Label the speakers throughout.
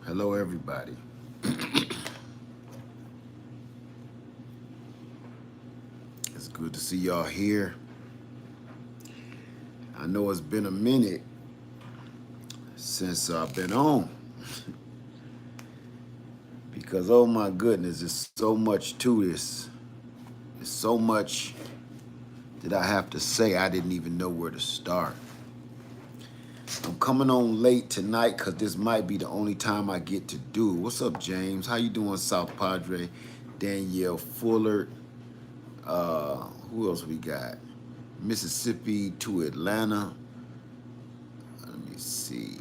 Speaker 1: Hello, everybody. It's good to see y'all here. I know it's been a minute since I've been on because, oh my goodness, there's so much to this. There's so much that I have to say. I didn't even know where to start. I'm coming on late tonight because this might be the only time I get to do it. What's up, James? How you doing, South Padre? Danielle Fuller. Who else we got? Mississippi to Atlanta. Let me see.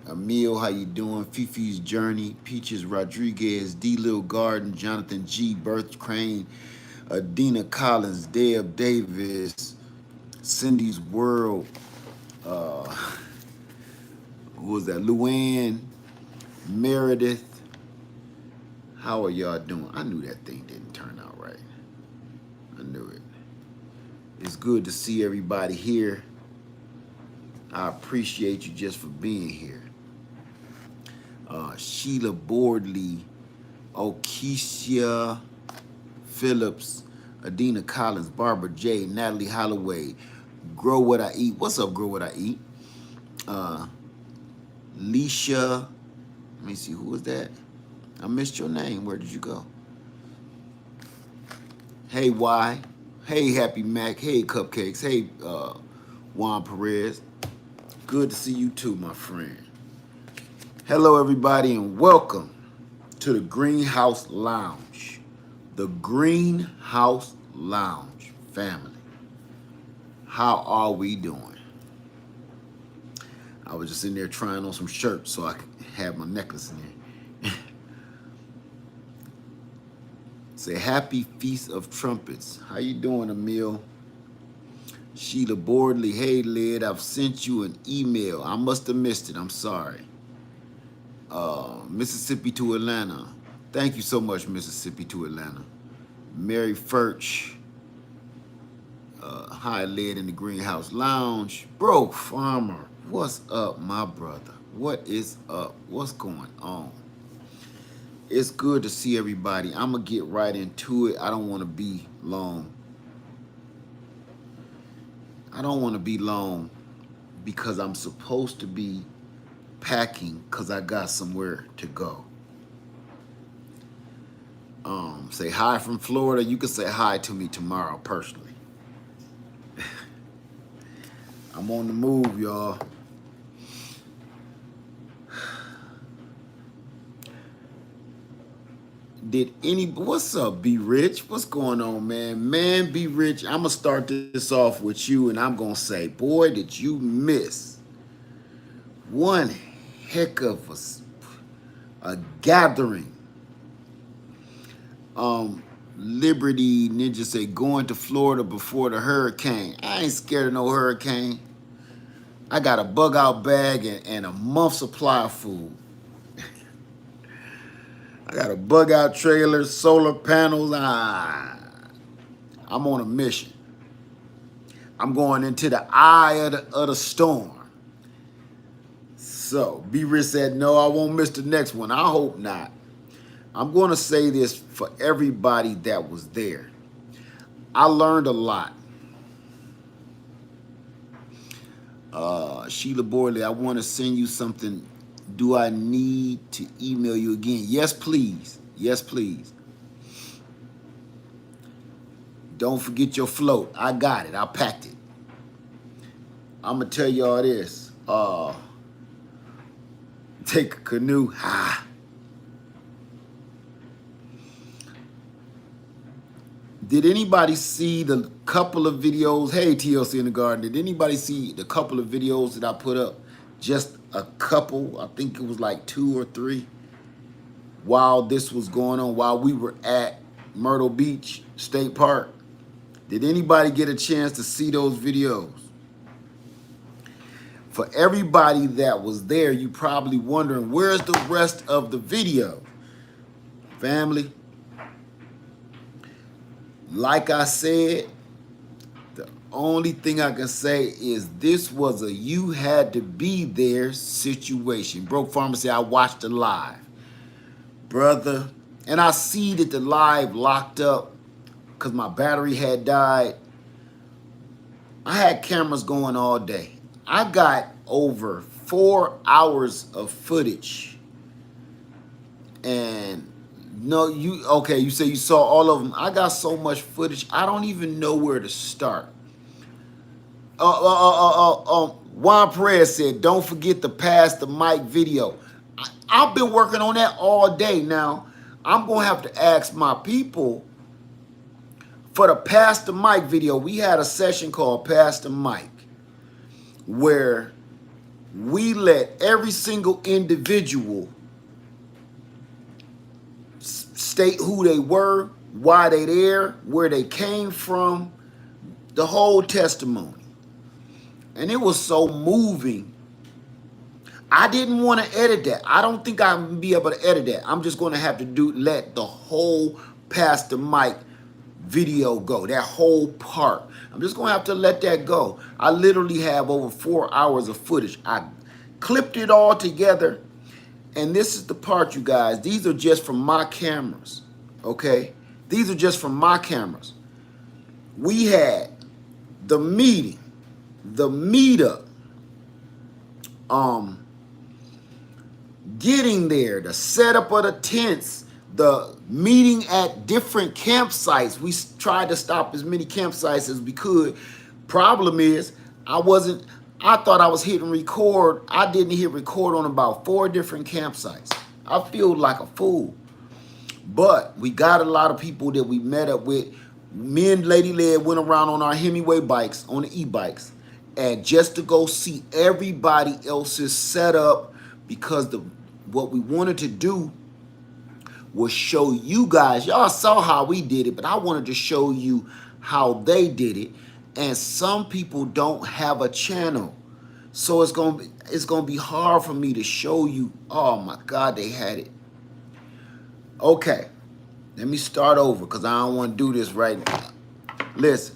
Speaker 1: Emil, how you doing? Fifi's Journey, Peaches Rodriguez, D. Lil Garden, Jonathan G. Birth Crane, Adina Collins, Deb Davis, Cindy's World. Uh, who was that? Luann, Meredith. How are y'all doing? I knew that thing didn't turn out right. I knew it. It's good to see everybody here. I appreciate you just for being here. Sheila Boardley, Okeisha Phillips, Adina Collins, Barbara J, Natalie Holloway, Grow What I Eat. What's up, Grow What I Eat? Leisha, let me see, who was that? I missed your name. Where did you go? Hey, Y. Hey, Happy Mac. Hey, Cupcakes. Hey, Juan Perez. Good to see you too, my friend. Hello, everybody, and welcome to the Greenhouse Lounge. The Greenhouse Lounge family. How are we doing? I was just in there trying on some shirts so I could have my necklace in there. Say happy Feast of Trumpets. How you doing, Emil? Sheila Boardley, hey Lid, I've sent you an email. I must have missed it. I'm sorry. Mississippi to Atlanta. Thank you so much, Mississippi to Atlanta. Mary Furch. Hi, Lid in the Greenhouse Lounge. Bro Farmer, what's up, my brother? What is up? What's going on? It's good to see everybody. I'm going to get right into it. I don't want to be long. I don't want to be long because I'm supposed to be packing because I got somewhere to go. Say hi from Florida. You can say hi to me tomorrow personally. I'm on the move, y'all. What's up, Be Rich? What's going on, man? Man, Be Rich, I'm going to start this off with you, and I'm going to say, boy, did you miss one heck of a gathering. Liberty Ninja say, going to Florida before the hurricane. I ain't scared of no hurricane. I got a bug out bag and a month's supply of food. I got a bug out trailer, solar panels. I'm on a mission. I'm going into the eye of the storm. So, B-Rich said, no, I won't miss the next one. I hope not. I'm going to say this for everybody that was there. I learned a lot. Sheila Boyley, I want to send you something. Do I need to email you again? Yes, please. Yes, please. Don't forget your float. I got it. I packed it. I'm going to tell y'all this. Take a canoe. Did anybody see the couple of videos? Hey, TLC in the Garden. Did anybody see the couple of videos that I put up? Just a couple. I think it was like 2 or 3. While this was going on, while we were at Myrtle Beach State Park. Did anybody get a chance to see those videos? For everybody that was there, you probably wondering, where's the rest of the video? Family, like I said, the only thing I can say is this was a you had to be there situation. Broke Farmer said, I watched the live. Brother, and I see that the live locked up because my battery had died. I had cameras going all day. I got over 4 hours of footage. And no, you say you saw all of them. I got so much footage, I don't even know where to start. Juan Perez said, don't forget to pass the mic video. I've been working on that all day. Now, I'm going to have to ask my people for the Pass the Mic video. We had a session called Pass the Mic where we let every single individual state who they were, why they there, where they came from, the whole testimony. And it was so moving. I didn't want to edit that. I don't think I'm gonna be able to edit that. I'm just going to have to let the whole Pass the Mic video go, that whole part. I'm just going to have to let that go. I literally have over 4 hours of footage. I clipped it all together. And this is the part, you guys. These are just from my cameras, okay? These are just from my cameras. We had the meeting, the meetup, getting there, the setup of the tents, the meeting at different campsites. We tried to stop as many campsites as we could. Problem is, I thought I was hitting record. I didn't hit record on about 4 different campsites. I feel like a fool. But we got a lot of people that we met up with. Me and Lady Led went around on our Hemingway bikes, on the e-bikes, and just to go see everybody else's setup, because what we wanted to do was show you guys. Y'all saw how we did it, but I wanted to show you how they did it. And some people don't have a channel, so it's gonna be hard for me to show you. Oh my God, they had it. Okay, let me start over because I don't want to do this right now. Listen,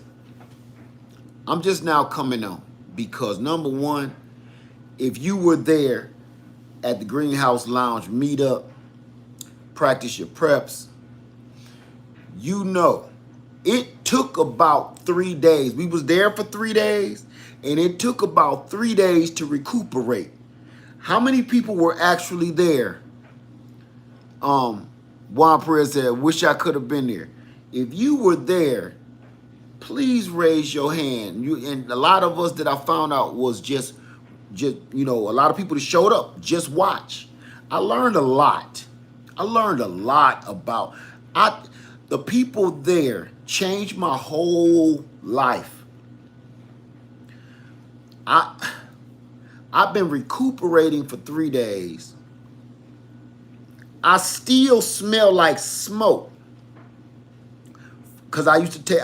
Speaker 1: I'm just now coming on because number one, if you were there at the Greenhouse Lounge meetup, practice your preps, you know. It took about 3 days. We was there for 3 days, and it took about 3 days to recuperate. How many people were actually there? Juan Perez said, wish I could have been there. If you were there, please raise your hand. And a lot of us that I found out was just a lot of people that showed up, just watch. I learned a lot. I learned a lot about the people there. Changed my whole life. I've been recuperating for 3 days. I still smell like smoke because I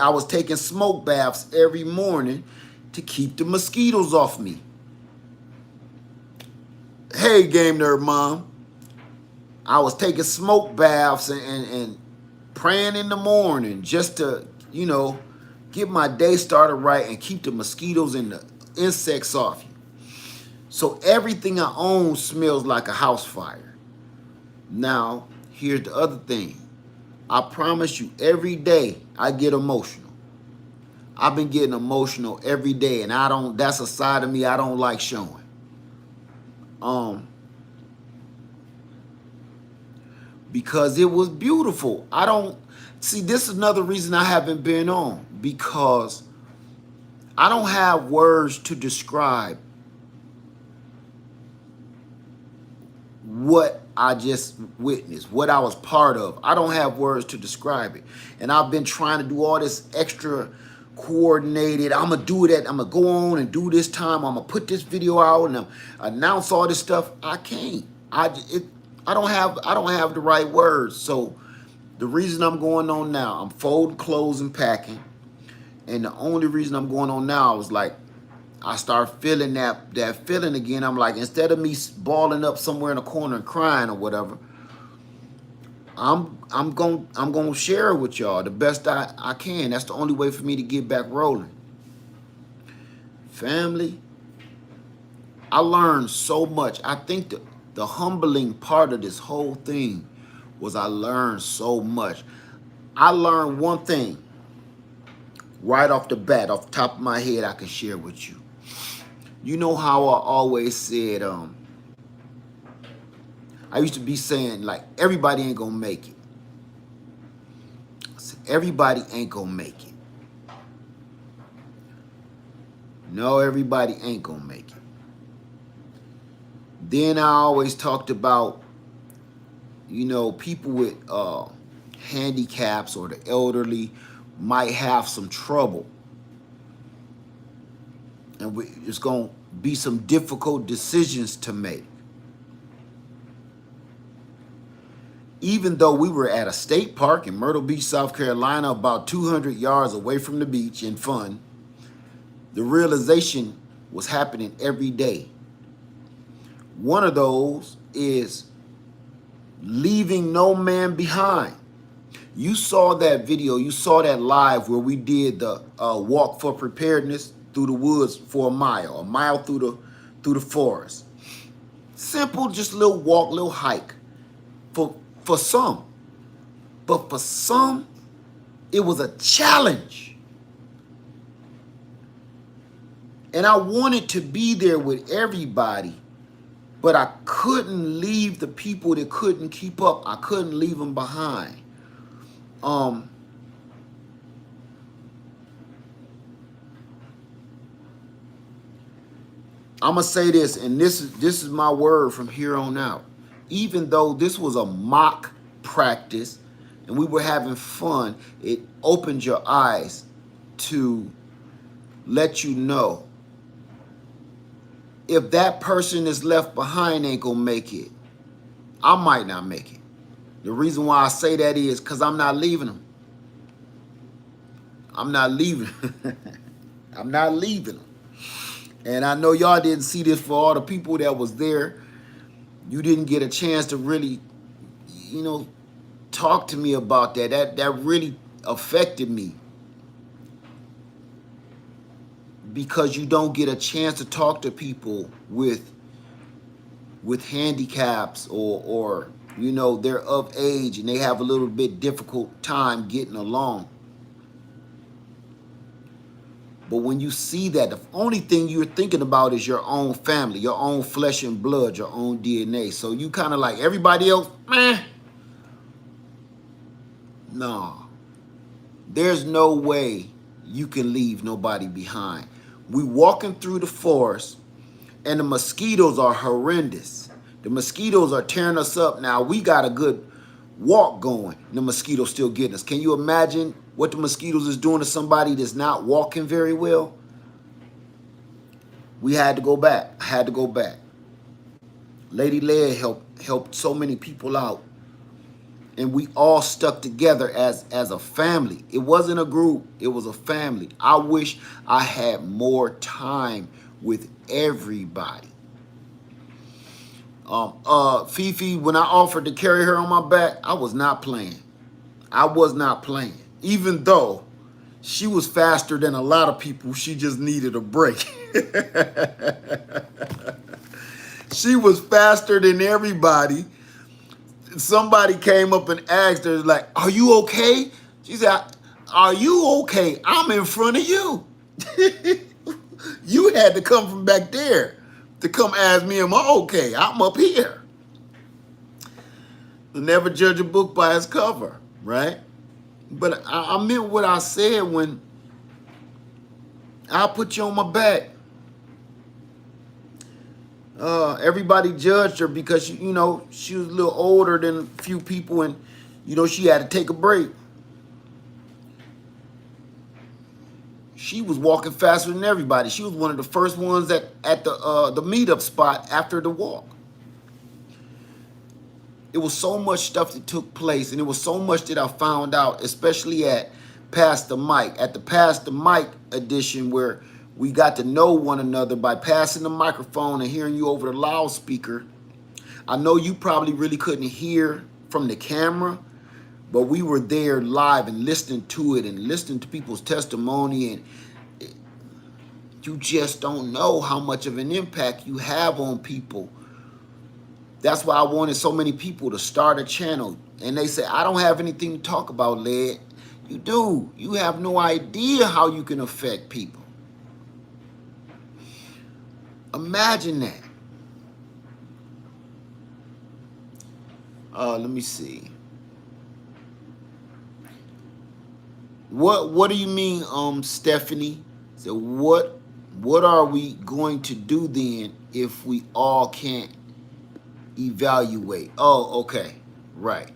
Speaker 1: was taking smoke baths every morning to keep the mosquitoes off me. Hey, Game Nerd Mom. I was taking smoke baths and praying in the morning just to, get my day started right and keep the mosquitoes and the insects off you. So everything I own smells like a house fire. Now, here's the other thing. I promise you, every day I get emotional. I've been getting emotional every day, and that's a side of me I don't like showing. Because it was beautiful. This is another reason I haven't been on, because I don't have words to describe what I just witnessed, what I was part of. I don't have words to describe it. And I've been trying to do all this extra coordinated. I'm going to do it I'm going to go on and do this time. I'm going to put this video out and announce all this stuff. I can't. I don't have the right words. So the reason I'm going on now, I'm folding clothes and packing. And the only reason I'm going on now is like, I start feeling that feeling again. I'm like, instead of me balling up somewhere in a corner and crying or whatever, I'm gonna share it with y'all the best I can. That's the only way for me to get back rolling. Family, I learned so much. I think the humbling part of this whole thing was I learned so much. I learned one thing right off the bat, off the top of my head, I can share with you. You know how I always said, I used to be saying, like, everybody ain't gonna make it. I said, everybody ain't gonna make it. No, everybody ain't gonna make it. Then I always talked about, you know, people with handicaps or the elderly might have some trouble. And it's going to be some difficult decisions to make. Even though we were at a state park in Myrtle Beach, South Carolina, about 200 yards away from the beach and fun, the realization was happening every day. One of those is leaving no man behind. You saw that video, you saw that live where we did the walk for preparedness through the woods for a mile through the forest. Simple, just little walk, little hike for some. But for some, it was a challenge. And I wanted to be there with everybody, but I couldn't leave the people that couldn't keep up. I couldn't leave them behind. I'm gonna say this, and this is my word from here on out. Even though this was a mock practice and we were having fun, it opened your eyes to let you know if that person is left behind ain't gonna make it, I might not make it. The reason why I say that is because I'm not leaving them. I'm not leaving. I'm not leaving them. And I know y'all didn't see this for all the people that was there. You didn't get a chance to really, you know, talk to me about that. That really affected me. Because you don't get a chance to talk to people with handicaps or you know, they're of age and they have a little bit difficult time getting along. But when you see that, the only thing you're thinking about is your own family, your own flesh and blood, your own DNA. So you kind of like everybody else, meh. No. There's no way you can leave nobody behind. We walking through the forest and the mosquitoes are horrendous. The mosquitoes are tearing us up. Now we got a good walk going. And the mosquitoes still getting us. Can you imagine what the mosquitoes is doing to somebody that's not walking very well? We had to go back. I had to go back. Lady Leia helped so many people out. And we all stuck together as a family. It wasn't a group. It was a family. I wish I had more time with everybody. Fifi, when I offered to carry her on my back, I was not playing. I was not playing. Even though she was faster than a lot of people, she just needed a break. She was faster than everybody. Somebody came up and asked her, like, are you okay? She said, are you okay? I'm in front of you. You had to come from back there to come ask me, am I okay? I'm up here. Never judge a book by its cover, right? But I meant what I said when I put you on my back. Everybody judged her because, you know, she was a little older than a few people and, you know, she had to take a break. She was walking faster than everybody. She was one of the first ones at the meetup spot after the walk. It was so much stuff that took place, and it was so much that I found out, especially at Pastor Mike, at the Pastor Mike edition, where we got to know one another by passing the microphone and hearing you over the loudspeaker. I know you probably really couldn't hear from the camera, but we were there live and listening to it and listening to people's testimony. And You just don't know how much of an impact you have on people. That's why I wanted so many people to start a channel. And they say, I don't have anything to talk about, Led. You do. You have no idea how you can affect people. Imagine that. Let me see. What do you mean, Stephanie? So what are we going to do then if we all can't evaluate? Oh, okay. Right.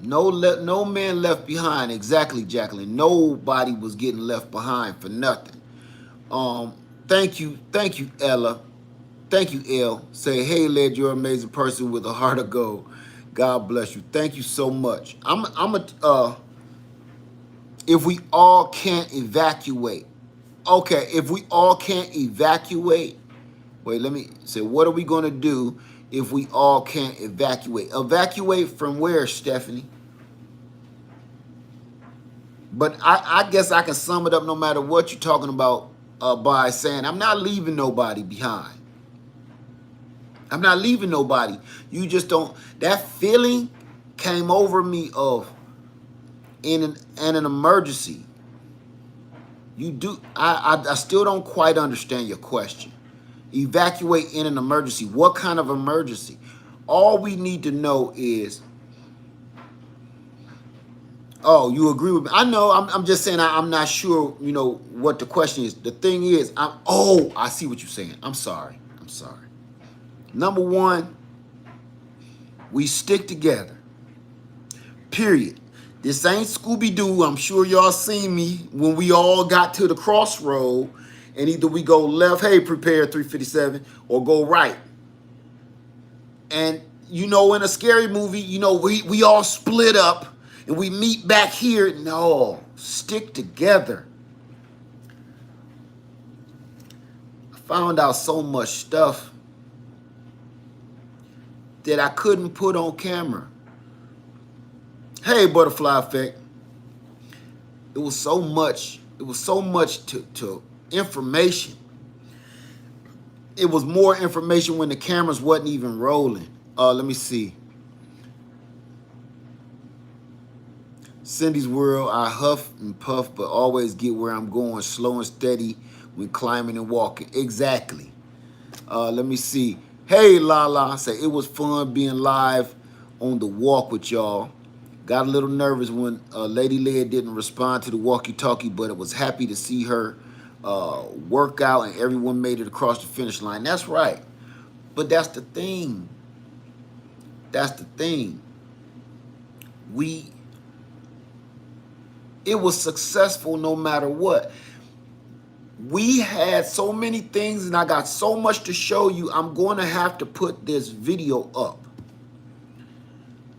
Speaker 1: No man left behind. Exactly, Jacqueline. Nobody was getting left behind for nothing. Thank you, Ella. Thank you, Elle. Say, hey, Led, you're an amazing person with a heart of gold. God bless you. Thank you so much. If we all can't evacuate. Okay, if we all can't evacuate, wait, let me say, what are we going to do if we all can't evacuate? Evacuate from where, Stephanie? But I guess I can sum it up no matter what you're talking about by saying I'm not leaving nobody behind. I'm not leaving nobody. You just don't. That feeling came over me of in an emergency. You do. I still don't quite understand your question. Evacuate in an emergency. What kind of emergency? All we need to know is. Oh, you agree with me? I know. I'm just saying. I'm not sure. You know what the question is. The thing is, I see what you're saying. I'm sorry. Number one, we stick together. Period. This ain't Scooby-Doo. I'm sure y'all seen me when we all got to the crossroad and either we go left, hey, prepare 357, or go right. And, you know, in a scary movie, you know, we all split up and we meet back here. No, stick together. I found out so much stuff that I couldn't put on camera. Hey, Butterfly Effect. It was so much to information. It was more information when the cameras wasn't even rolling. Let me see. Cindy's World, I huff and puff, but always get where I'm going, slow and steady when climbing and walking. Exactly. Let me see. Hey, Lala, say it was fun being live on the walk with y'all. Got a little nervous when Lady Led didn't respond to the walkie-talkie, but it was happy to see her work out and everyone made it across the finish line. That's right. But that's the thing. It was successful no matter what. We had so many things and I got so much to show you. I'm going to have to put this video up.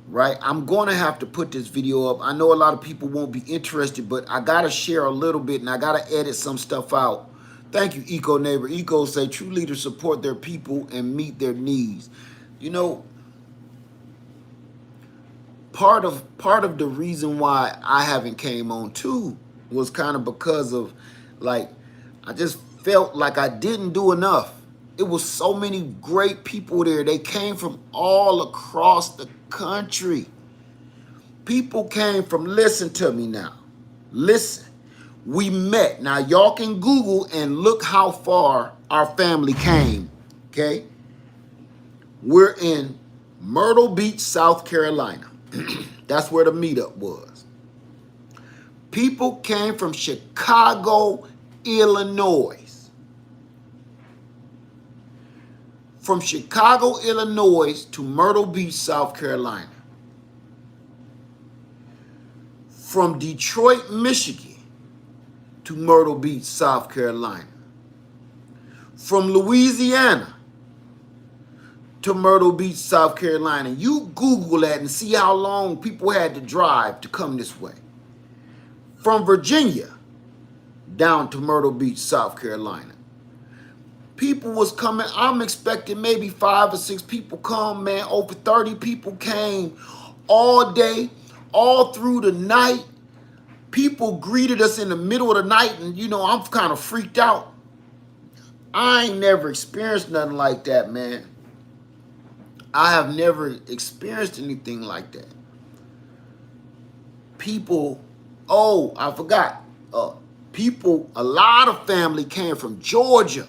Speaker 1: Right? I'm going to have to put this video up. I know a lot of people won't be interested, but I got to share a little bit and I got to edit some stuff out. Thank you, Eco Neighbor. Eco say true leaders support their people and meet their needs. You know, part of the reason why I haven't came on too was kind of because of, like, I just felt like I didn't do enough. It was so many great people there. They came from all across the country. People came from, listen to me now. Listen, we met. Now, y'all can Google and look how far our family came, okay? We're in Myrtle Beach, South Carolina. That's where the meetup was. People came from Chicago, Illinois. From Chicago, Illinois to Myrtle Beach, South Carolina. From Detroit, Michigan to Myrtle Beach, South Carolina. From Louisiana to Myrtle Beach, South Carolina. You Google that and see how long people had to drive to come this way. From Virginia down to Myrtle Beach, South Carolina. People was coming. I'm expecting maybe 5 or 6 people come, man. Over 30 people came all day, all through the night. People greeted us in the middle of the night, and you know, I'm kind of freaked out. I ain't never experienced nothing like that, man. I have never experienced anything like that. People, oh, I forgot. People, a lot of family came from Georgia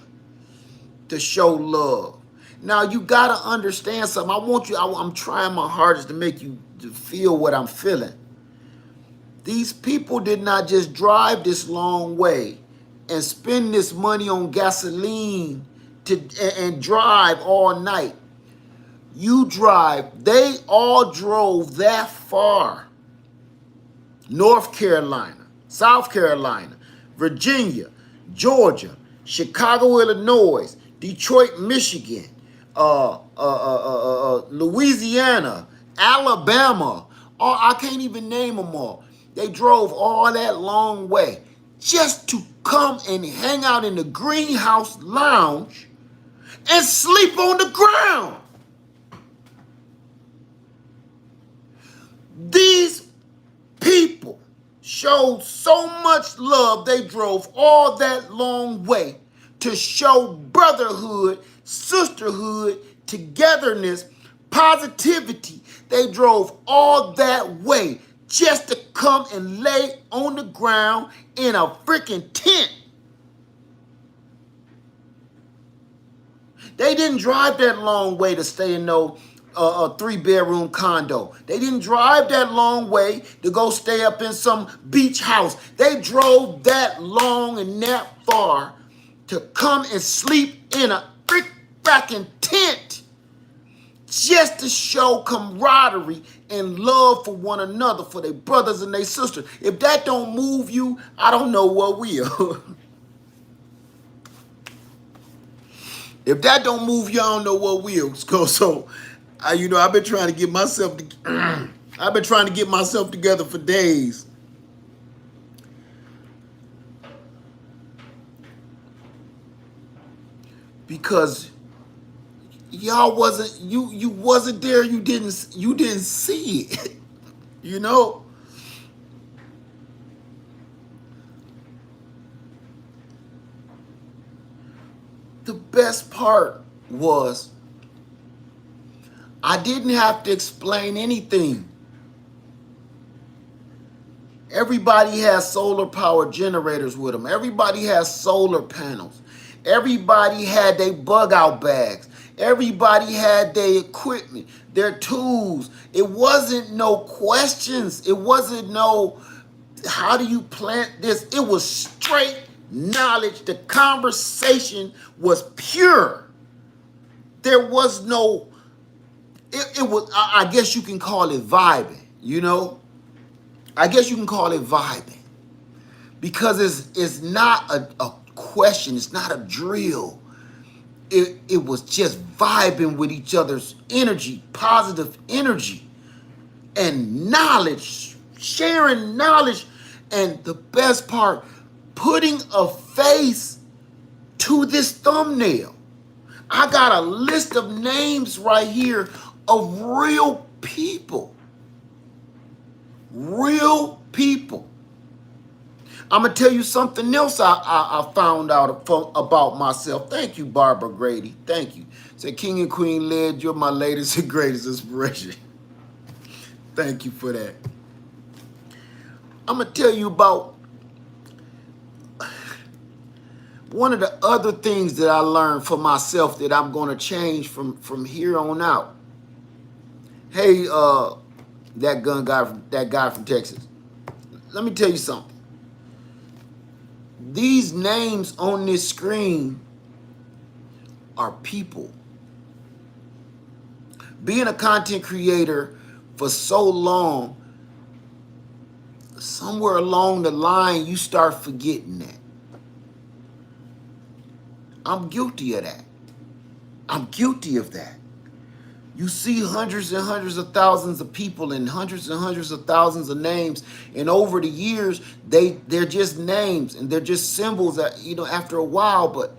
Speaker 1: to show love. Now you gotta understand something. I'm trying my hardest to make you to feel what I'm feeling. These people did not just drive this long way and spend this money on gasoline and drive all night. They all drove that far. North Carolina, South Carolina, Virginia, Georgia, Chicago, Illinois, Detroit, Michigan, Louisiana, Alabama. I can't even name them all. They drove all that long way just to come and hang out in the greenhouse lounge and sleep on the ground. These people showed so much love, they drove all that long way to show brotherhood, sisterhood, togetherness, positivity. They drove all that way just to come and lay on the ground in a freaking tent. They didn't drive that long way to stay in no 3-bedroom condo. They didn't drive that long way to go stay up in some beach house. They drove that long and that far to come and sleep in a freaking tent just to show camaraderie and love for one another, for their brothers and their sisters. If that don't move you, I don't know what will. If that don't move you, I don't know what will. So I've been trying to get myself together for days. Because y'all you wasn't there, you didn't see it. You know? The best part was I didn't have to explain anything. Everybody has solar power generators with them. Everybody has solar panels. Everybody had their bug out bags. Everybody had their equipment, their tools. It wasn't no questions. It wasn't no, how do you plant this? It was straight knowledge. The conversation was pure. There was no, it was, I guess you can call it vibing, you know? I guess you can call it vibing. Because it's not a question, it's not a drill. It was just vibing with each other's energy, positive energy, and knowledge, sharing knowledge. And the best part, putting a face to this thumbnail. I got a list of names right here of real people. Real people. I'm going to tell you something else I found out about myself. Thank you, Barbara Grady. Thank you. Said, King and Queen Led, you're my latest and greatest inspiration. Thank you for that. I'm going to tell you about one of the other things that I learned for myself that I'm going to change from here on out. Hey, that guy from Texas. Let me tell you something. These names on this screen are people. Being a content creator for so long, somewhere along the line, you start forgetting that. I'm guilty of that. I'm guilty of that. You see hundreds and hundreds of thousands of people and hundreds of thousands of names, and over the years, they're just names and they're just symbols that, after a while. But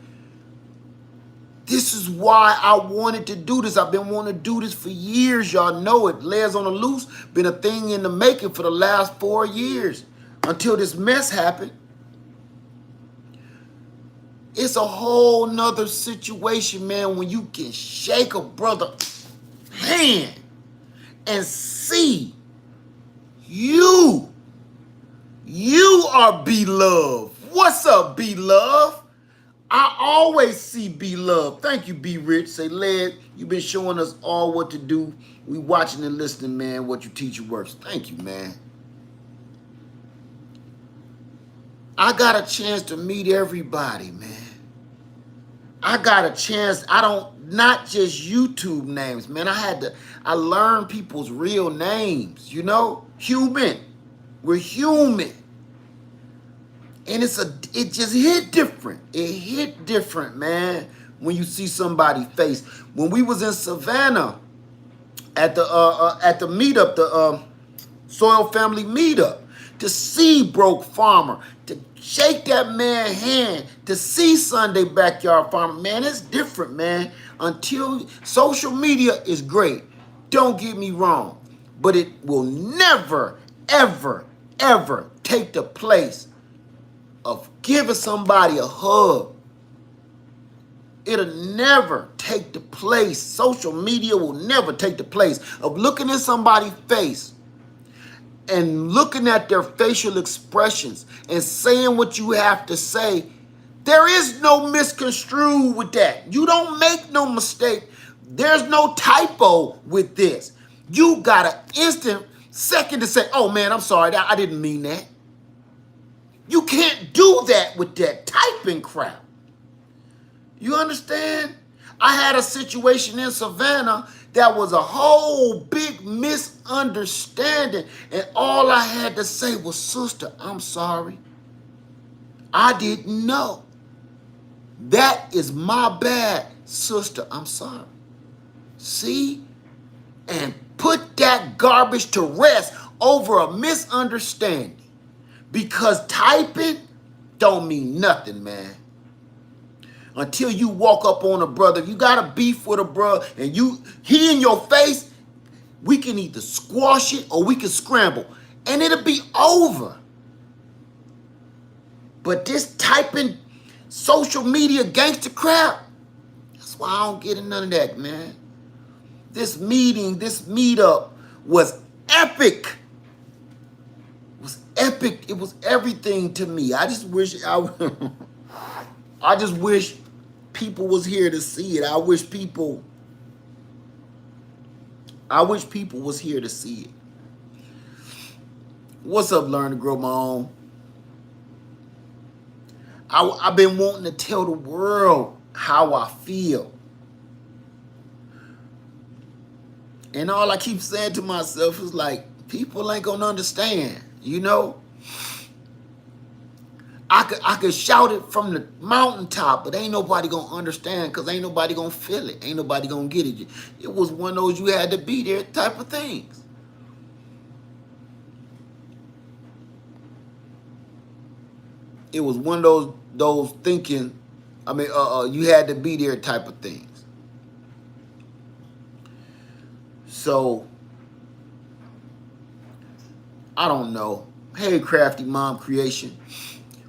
Speaker 1: this is why I wanted to do this. I've been wanting to do this for years. Y'all know it. Layers on the Loose been a thing in the making for the last 4 years. until this mess happened. It's a whole nother situation, man, when you can shake a brother's hand and see you are beloved. What's up, beloved? I always see beloved. Thank you, B Rich. Say, Led, you've been showing us all what to do. We watching and listening, man. What you teach works. Thank you, man. I got a chance to meet everybody, man. I got a chance. Not just YouTube names, man. I learned people's real names, you know? Human. We're human. And it just hit different. It hit different, man, when you see somebody's face. When we was in Savannah at the meetup, the Soil Family meetup, to see Broke Farmer, to shake that man's hand, to see Sunday Backyard Farmer, man, it's different, man. Until social media is great, don't get me wrong, but it will never, ever, ever take the place of giving somebody a hug. It'll never take the place. Social media will never take the place of looking at somebody's face and looking at their facial expressions and saying what you have to say. There is no misconstrued with that. You don't make no mistake. There's no typo with this. You got an instant second to say, oh man, I'm sorry, I didn't mean that. You can't do that with that typing crap. You understand? I had a situation in Savannah that was a whole big misunderstanding, and all I had to say was, sister, I'm sorry. I didn't know. That is my bad, sister, I'm sorry. See? And put that garbage to rest over a misunderstanding. Because typing don't mean nothing, man. Until you walk up on a brother, if you got a beef with a brother and he in your face, we can either squash it or we can scramble and it'll be over. But this typing social media gangster crap, that's why I don't get in none of that, man. This meetup was epic. Epic. It was everything to me. I just wish people was here to see it. I wish people was here to see it. What's up, Learn to Grow My Own? I've been wanting to tell the world how I feel. And all I keep saying to myself is like, people ain't gonna understand. You know, I could shout it from the mountaintop, but ain't nobody gonna understand because ain't nobody gonna feel it. Ain't nobody gonna get it. It was one of those you had to be there type of things. It was one of those thinking, you had to be there type of things. So I don't know. Hey, Crafty Mom Creation.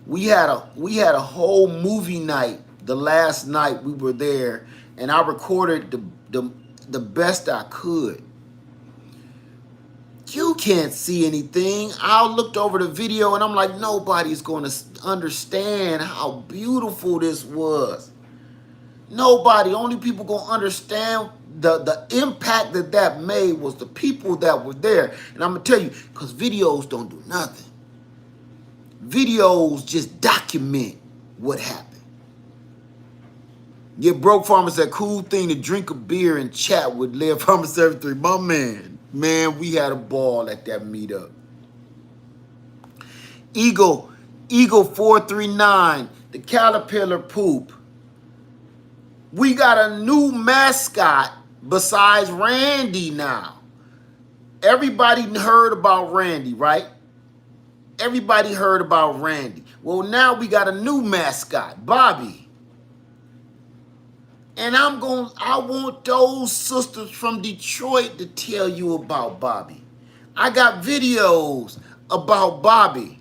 Speaker 1: We had a whole movie night the last night we were there, and I recorded the best I could. You can't see anything. I looked over the video and I'm like, nobody's going to understand how beautiful this was. Nobody. Only people going to understand the impact that made was the people that were there. And I'm going to tell you, because videos don't do nothing. Videos just document what happened. Yeah, Broke Farmer said, cool thing to drink a beer and chat with Lead Farmer 73. My man. Man, we had a ball at that meetup. Eagle 439, the caterpillar poop. We got a new mascot besides Randy now. Everybody heard about Randy, right? Everybody heard about Randy. Well, now we got a new mascot, Bobby. And I want those sisters from Detroit to tell you about Bobby. I got videos about Bobby.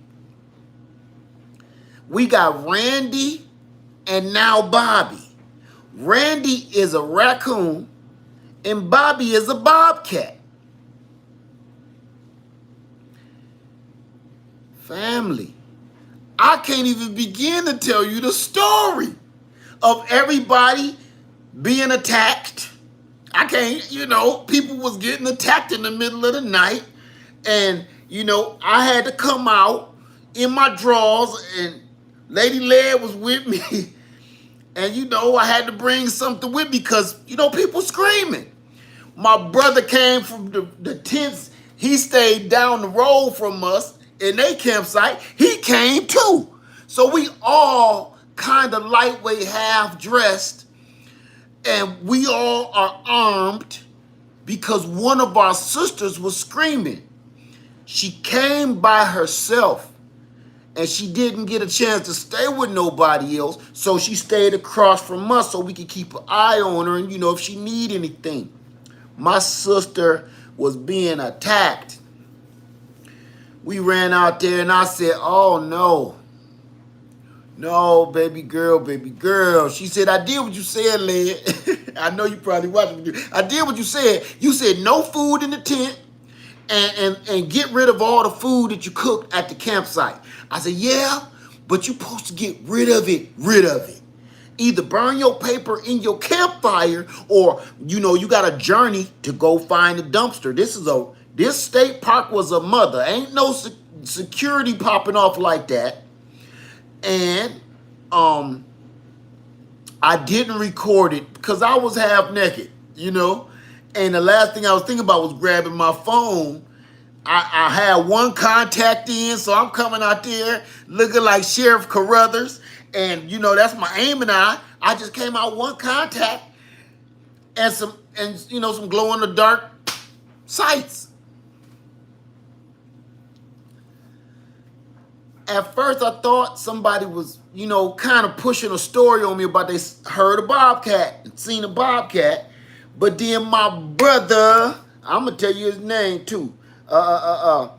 Speaker 1: We got Randy and now Bobby. Randy is a raccoon and Bobby is a bobcat. Family, I can't even begin to tell you the story of everybody being attacked. I can't, people was getting attacked in the middle of the night. And, I had to come out in my drawers and Lady Laird was with me. And, I had to bring something with me because, people screaming. My brother came from the tents. He stayed down the road from us in their campsite. He came too. So we all kind of lightweight, half dressed. And we all are armed because one of our sisters was screaming. She came by herself and she didn't get a chance to stay with nobody else. So she stayed across from us so we could keep an eye on her and, if she need anything. My sister was being attacked. We ran out there and I said, oh no. No, baby girl. She said, I did what you said, Led. I know you probably watching. I did what you said. You said no food in the tent and get rid of all the food that you cooked at the campsite. I said, yeah, but you're supposed to get rid of it. Either burn your paper in your campfire or, you got a journey to go find a dumpster. This state park was a mother. Ain't no security popping off like that. And I didn't record it because I was half naked, And the last thing I was thinking about was grabbing my phone. I had one contact in, so I'm coming out there looking like Sheriff Carruthers. And, that's my aim and I just came out one contact and some glow-in-the-dark sights. At first, I thought somebody was, kind of pushing a story on me about they heard a bobcat and seen a bobcat. But then my brother, I'm going to tell you his name too. My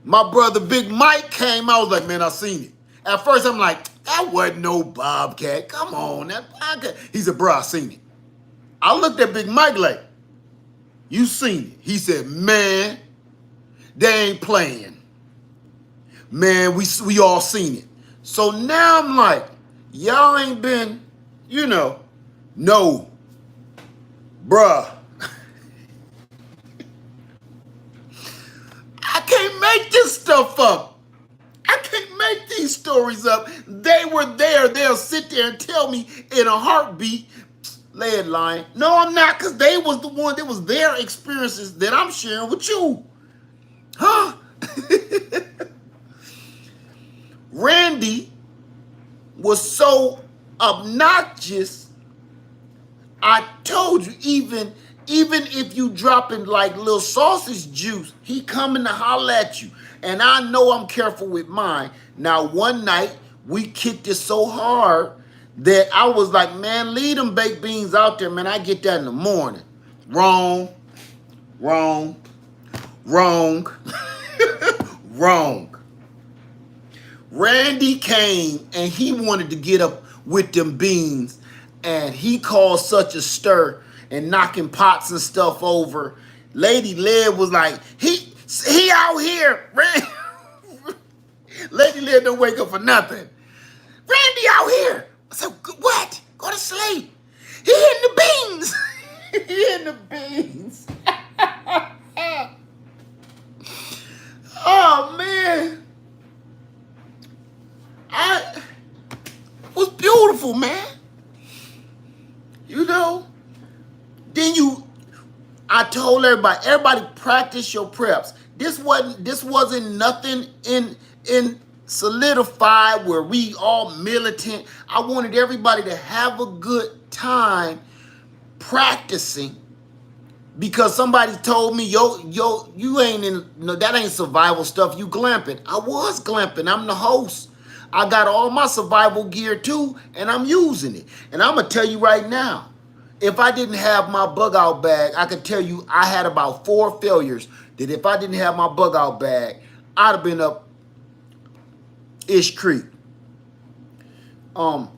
Speaker 1: brother Big Mike came. I was like, man, I seen it. At first, I'm like, that wasn't no bobcat. Come on, that bobcat. He said, bro, I seen it. I looked at Big Mike like, you seen it? He said, man, they ain't playing. Man, we all seen it. So now I'm like, y'all ain't been, no, bruh. I can't make this stuff up. I can't make these stories up. They were there. They'll sit there and tell me in a heartbeat, Lead lying. No, I'm not, because they was the one, it was their experiences that I'm sharing with you. Huh? Randy was so obnoxious. I told you, even if you dropping like little sausage juice, he coming to holler at you. And I know I'm careful with mine. Now, one night, we kicked it so hard that I was like, man, leave them baked beans out there, man. I get that in the morning. Wrong. Randy came and he wanted to get up with them beans, and he caused such a stir and knocking pots and stuff over. Lady Laird was like, he out here. Lady Laird don't wake up for nothing. Randy out here. I said, what? Go to sleep. He in the beans. He in the beans. Oh, man. It was beautiful, man. Then I told everybody practice your preps. This wasn't nothing in solidified where we all militant. I wanted everybody to have a good time practicing, because somebody told me, you ain't that ain't survival stuff, you glamping. I was glamping. I'm the host. I got all my survival gear too, and I'm using it. And I'm gonna tell you right now, if I didn't have my bug out bag, I could tell you I had about 4 failures that if I didn't have my bug out bag, I'd have been up Ish Creek. Um,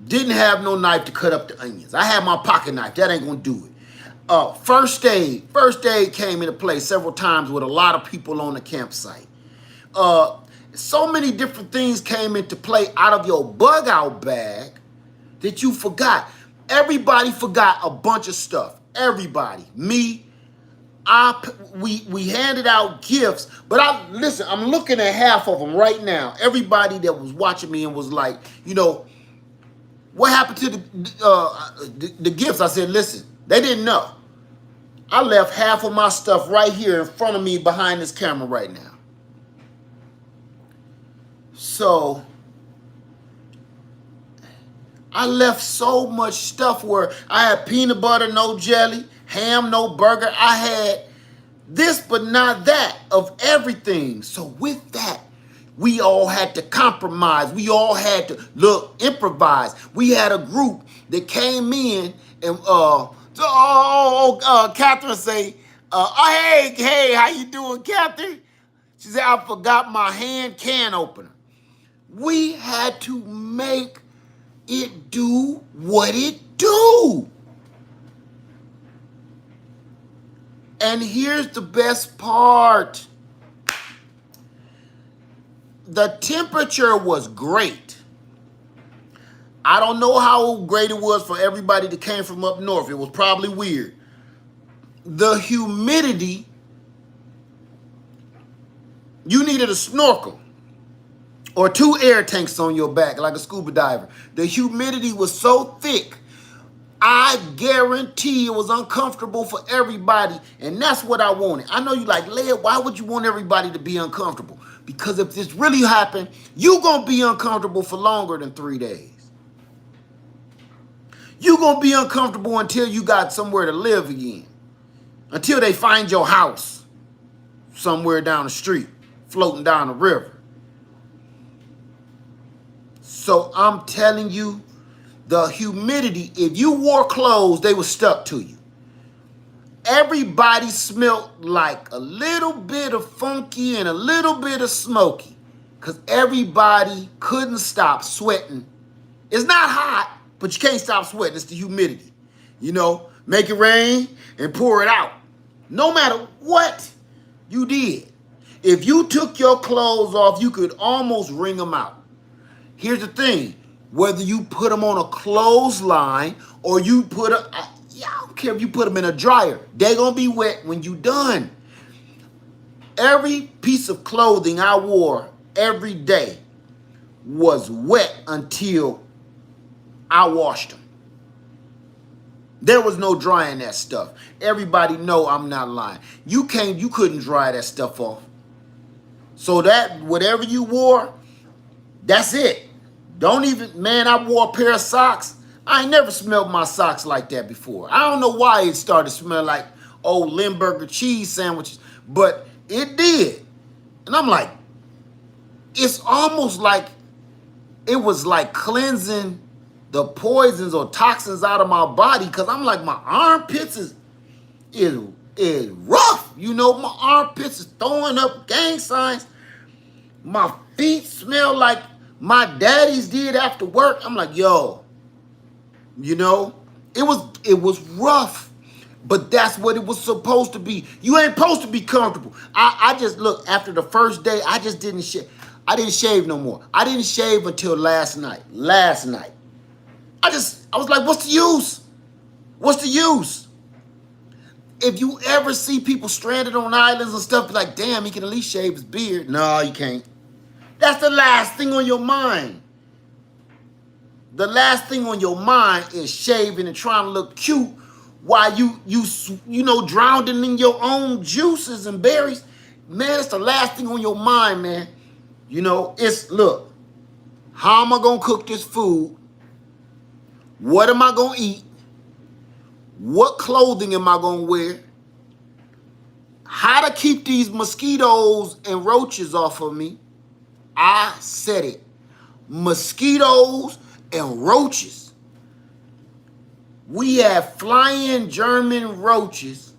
Speaker 1: didn't have no knife to cut up the onions. I had my pocket knife. That ain't gonna do it. First aid came into play several times with a lot of people on the campsite. So many different things came into play out of your bug out bag that you forgot. Everybody forgot a bunch of stuff. Everybody, me, we handed out gifts, but I'm looking at half of them right now. Everybody that was watching me and was like, what happened to the gifts? I said, listen, they didn't know. I left half of my stuff right here in front of me behind this camera right now. So I left so much stuff where I had peanut butter, no jelly, ham, no burger. I had this, but not that of everything. So with that, we all had to compromise. We all had to improvise. We had a group that came in and Catherine say, hey, how you doing, Catherine? She said, I forgot my hand can opener. We had to make it do what it do. And here's the best part. The temperature was great. I don't know how great it was for everybody that came from up north. It was probably weird. The humidity, you needed a snorkel or 2 air tanks on your back like a scuba diver. The humidity was so thick, I guarantee it was uncomfortable for everybody, and that's what I wanted. I know you like, Led, why would you want everybody to be uncomfortable? Because if this really happened, you're going to be uncomfortable for longer than 3 days. You're going to be uncomfortable until you got somewhere to live again. Until they find your house somewhere down the street, floating down the river. So I'm telling you, the humidity, if you wore clothes, they were stuck to you. Everybody smelled like a little bit of funky and a little bit of smoky because everybody couldn't stop sweating. It's not hot, but you can't stop sweating. It's the humidity. Make it rain and pour it out. No matter what you did, if you took your clothes off, you could almost wring them out. Here's the thing. Whether you put them on a clothesline or you I don't care if you put them in a dryer. They're going to be wet when you done. Every piece of clothing I wore every day was wet until I washed them. There was no drying that stuff. Everybody know I'm not lying. You couldn't dry that stuff off. So that whatever you wore, that's it. I wore a pair of socks. I ain't never smelled my socks like that before. I don't know why it started smelling like old Limburger cheese sandwiches, but it did. And I'm like, it's almost like it was like cleansing the poisons or toxins out of my body, because I'm like, my armpits is rough. My armpits is throwing up gang signs. My feet smell like my daddy's did after work. I'm like, yo, it was rough, but that's what it was supposed to be. You ain't supposed to be comfortable. I just look, after the first day, I just didn't shave. I didn't shave no more. I didn't shave until last night. I was like, what's the use? What's the use? If you ever see people stranded on islands and stuff, like, damn, he can at least shave his beard. No, you can't. That's the last thing on your mind. The last thing on your mind is shaving and trying to look cute while you drowning in your own juices and berries. Man, it's the last thing on your mind, man. Look, how am I going to cook this food? What am I going to eat? What clothing am I going to wear? How to keep these mosquitoes and roaches off of me? I said it. Mosquitoes and roaches. We have flying German roaches,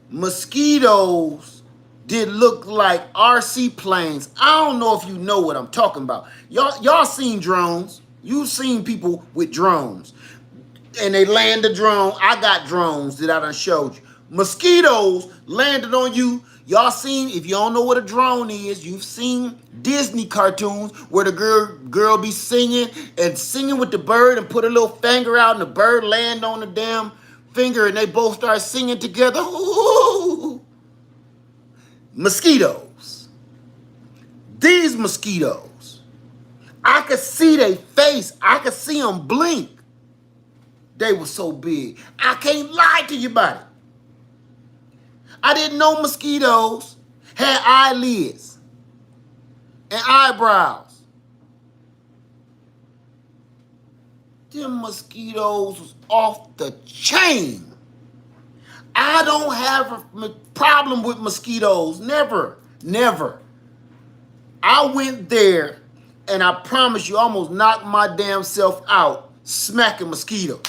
Speaker 1: mosquitoes, did look like RC planes. I don't know if you know what I'm talking about. Y'all seen drones. You've seen people with drones. And they land the drone. I got drones that I done showed you. Mosquitoes landed on you. Y'all seen, if you don't know what a drone is, you've seen Disney cartoons where the girl be singing with the bird and put a little finger out and the bird land on the damn finger and they both start singing together. Ooh. Mosquitoes. These mosquitoes. I could see their face. I could see them blink. They were so big. I can't lie to you about it. I didn't know mosquitoes had eyelids and eyebrows. Them mosquitoes was off the chain. I don't have a problem with mosquitoes. Never, never. I went there and I promise you, I almost knocked my damn self out smacking mosquitoes.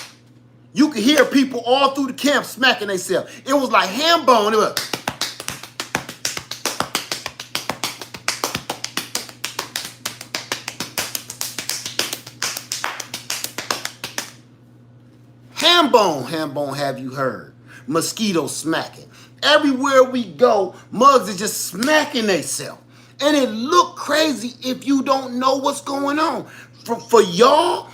Speaker 1: You could hear people all through the camp smacking themselves. It was like ham bone. It was ham bone have you heard? Mosquitoes smacking. Everywhere we go, mugs are just smacking themselves. And it look crazy if you don't know what's going on. For y'all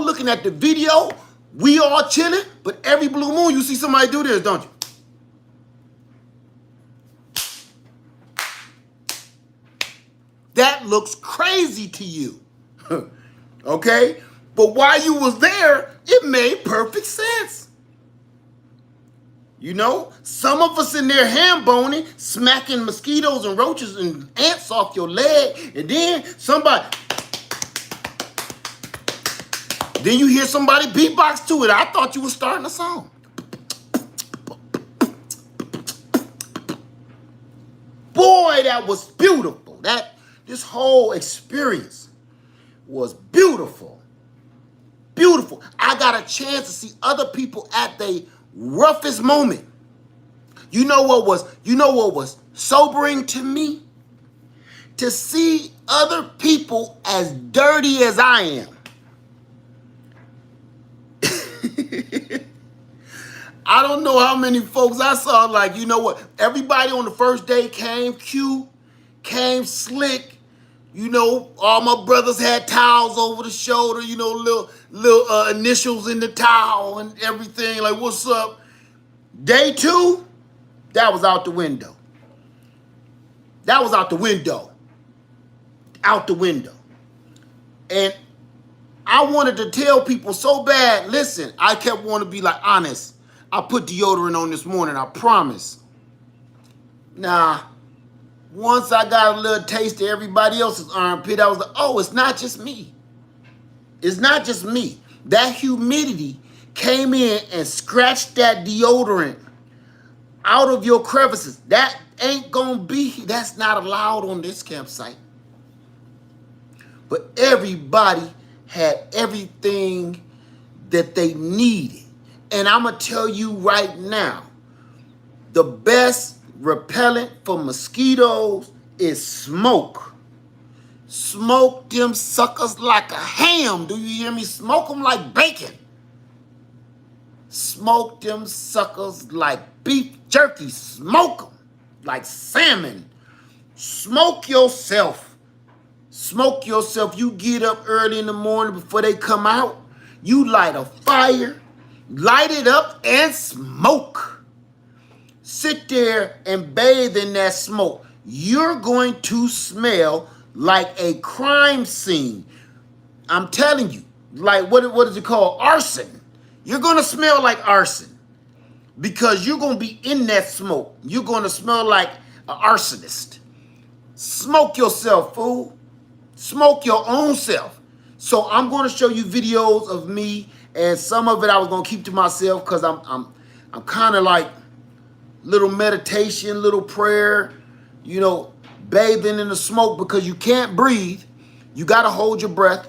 Speaker 1: looking at the video, we all chilling, but every blue moon you see somebody do this, don't you? That looks crazy to you. Okay? But while you was there, it made perfect sense. You know, some of us in there ham boning, smacking mosquitoes and roaches and ants off your leg, and then then you hear somebody beatbox to it. I thought you were starting a song. Boy, that was beautiful. This whole experience was beautiful. Beautiful. I got a chance to see other people at their roughest moment. You know what was sobering to me? To see other people as dirty as I am. I don't know how many folks I saw, like, you know what? Everybody on the first day came cute, came slick. You know, all my brothers had towels over the shoulder, you know, little initials in the towel and everything. Like, what's up? Day 2, that was out the window. That was out the window. Out the window. And I wanted to tell people so bad, listen, I kept wanting to be like honest. I put deodorant on this morning, I promise. Nah, once I got a little taste of everybody else's armpit, I was like, oh, it's not just me. It's not just me. That humidity came in and scratched that deodorant out of your crevices. That ain't gonna be, that's not allowed on this campsite. But everybody had everything that they needed. And I'm going to tell you right now, the best repellent for mosquitoes is smoke. Smoke them suckers like a ham. Do you hear me? Smoke them like bacon. Smoke them suckers like beef jerky. Smoke them like salmon. Smoke yourself. Smoke yourself. You get up early in the morning before they come out. You light a fire. Light it up and smoke. Sit there and bathe in that smoke. You're going to smell like a crime scene. I'm telling you. Like, what is it called? Arson. You're going to smell like arson. Because you're going to be in that smoke. You're going to smell like an arsonist. Smoke yourself, fool. Smoke your own self. So I'm going to show you videos of me, and some of it I was going to keep to myself because I'm kind of like little meditation, little prayer, you know, bathing in the smoke because you can't breathe. You got to hold your breath.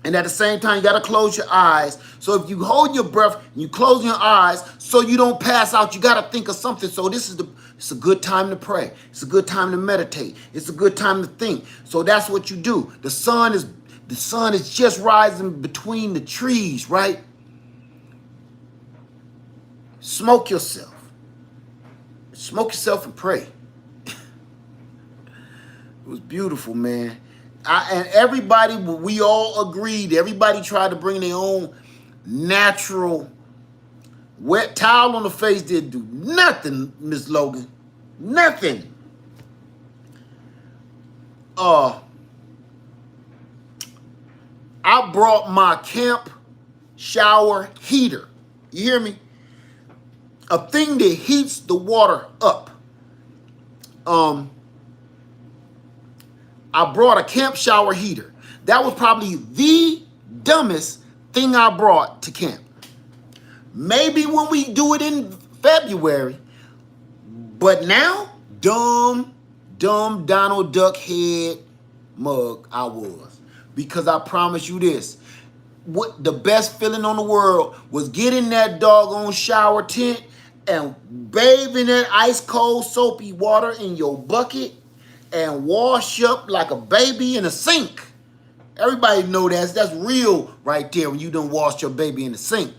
Speaker 1: And at the same time, you got to close your eyes. So if you hold your breath and you close your eyes so you don't pass out, you got to think of something. So it's a good time to pray. It's a good time to meditate. It's a good time to think. So that's what you do. The sun is just rising between the trees, right? Smoke yourself. Smoke yourself and pray. It was beautiful, man. And everybody, we all agreed. Everybody tried to bring their own natural wet towel on the face. Didn't do nothing, Miss Logan. Nothing. I brought my camp shower heater. You hear me? A thing that heats the water up. I brought a camp shower heater. That was probably the dumbest thing I brought to camp. Maybe when we do it in February, but now, dumb Donald Duck head mug I was. Because I promise you this, what the best feeling on the world was getting that doggone shower tent and bathing that ice cold soapy water in your bucket and wash up like a baby in a sink. Everybody know that's real right there when you done wash your baby in the sink.